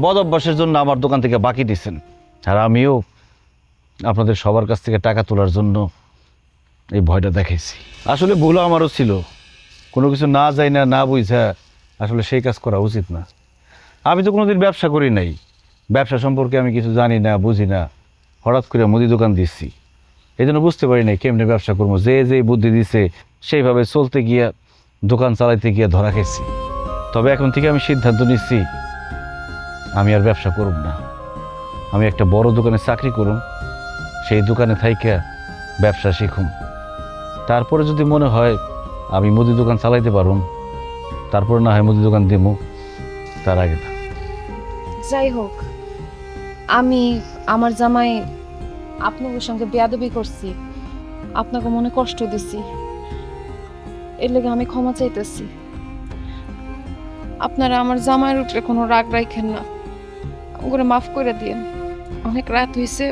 বদ অভ্যাসের জন্য আমার দোকান থেকে বাকি দিচ্ছেন। আর আমিও আপনাদের সবার কাছ থেকে টাকা তোলার জন্য এই ভয়টা দেখাইছি। আসলে ভুল আমারও ছিল, কোনো কিছু না যাই না বুঝা আসলে সেই কাজ করা উচিত না। আমি তো কোনোদিন ব্যবসা করি নাই, ব্যবসা সম্পর্কে আমি কিছু জানি না বুঝি না, হঠাৎ করে মুদি দোকান দিচ্ছি। এই জন্য বুঝতে পারি নাই কেমনে ব্যবসা করবো। যে বুদ্ধি দিছে সেইভাবে চলতে গিয়া, দোকান চালাইতে গিয়া ধরা খেয়েছি। তবে এখন থেকে আমি সিদ্ধান্ত নিচ্ছি আমি আর ব্যবসা করব না। আমি একটা বড় দোকানে চাকরি করুম, সেই দোকানে থাইকা ব্যবসা শিখুম। তারপরে যদি মনে হয় আমি মুদি দোকান চালাইতে পারুম, তারপরে না হয় মুদি দোকান দিমু, তার আগে না। যাই হোক, আমি আমার জামাই আপনাদের সঙ্গে বেয়াদবি করছি, আপনাকে মনে কষ্ট দিছি, এর লেগে আমি ক্ষমা চাইতেছি। আপনারা আমার জামাইয়ের উপরে কোনো রাগ রাখেন না, ওগুলো মাফ করে দিয়েন। অনেক রাত হয়েছে,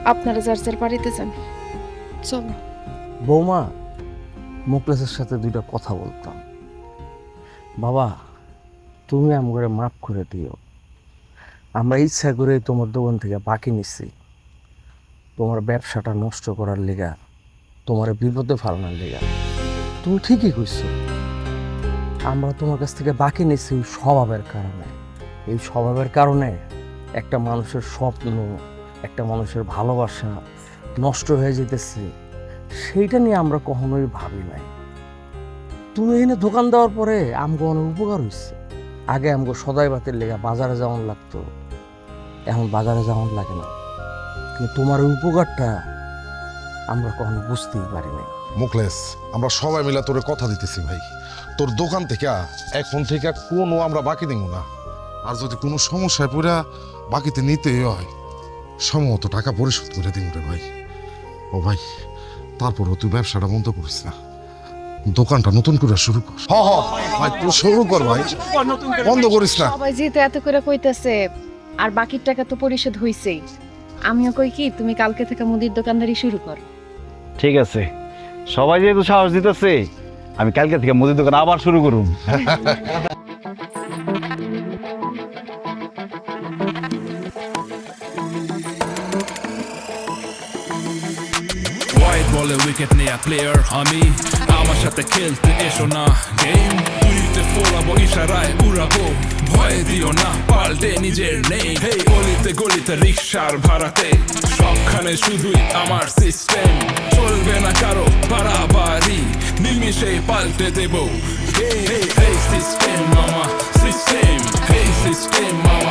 আপনারা যার যার বাড়িতে যান, চলো। বৌমা, মুকলেসের সাথে দুইটা কথা বলতাম। বাবা, তুমি আমাকে মাফ করে দিও। আমরা ইচ্ছা করে তোমার দোকান থেকে বাকি নিচ্ছি, তোমার ব্যবসাটা নষ্ট করার লেগা, তোমার বিপদে ফালানোর লেগা। তুমি ঠিকই কইছো, আমরা তোমার কাছ থেকে বাকি নিচ্ছি ওই স্বভাবের কারণে। এই স্বভাবের কারণে একটা মানুষের স্বপ্ন, একটা মানুষের ভালোবাসা নষ্ট হয়ে যেতেছে, সেইটা নিয়ে আমরা কখনোই ভাবি নাই। তুমি এখানে দোকান দেওয়ার পরে আমগো অনেক উপকার হয়েছে। আগে আমগো সদাই বাতের লেগা বাজারে যাওয়ান লাগতো, এখন বাজারে যাওয়ান লাগে না। কিন্তু তোমার ওই উপকারটা আমরা কখনো বুঝতেই পারি নাই। মুকলেশ, আমরা সবাই মিলে তোরে কথা দিতেছি ভাই, তোর দোকান থেকে এখন থেকে কোনো আমরা বাকি দিব না। আর যদি কোনো সমস্যায় পড়া বাকিতে নিতেই হয়, সম্ভবত টাকা পরিশোধ করে দিব রে ভাই। ও ভাই, তারপরও তুই ব্যবসাটা বন্ধ করিস না, দোকানটা নতুন করে শুরু কর। ভাই তুই শুরু কর ভাই, বন্ধ করিস না। সবাই যেহেতু এত করে কইতেছে, আর বাকির টাকা তো পরিশোধ হইছেই, আমিও কই কি তুমি কালকে থেকে মুদির দোকানদারি শুরু কর। ঠিক আছে, সবাই যেহেতু সাহস দিতেছে, আমি কালকে থেকে মুদির দোকান আবার শুরু করুম। হোয়াইট বলে উইকেট নেয়া প্লেয়ার আমি, আমার সাথে খেলতে এসো না গেম, তুইতে ফোলাবো ইশারায় উড়াবো, ভয় দিও না পাল্টে নিজের নেই। হেই গলিতে গলিতে রিক্সার ভাড়াতে, সবখানে শুধুই আমার সিস্টেম, চলবে না কারো বাড়াবাড়ি, নিমিশে পাল্টে দেবো। হেই সিস্টেম মামা, সিস্টেম, হেই সিস্টেম মামা।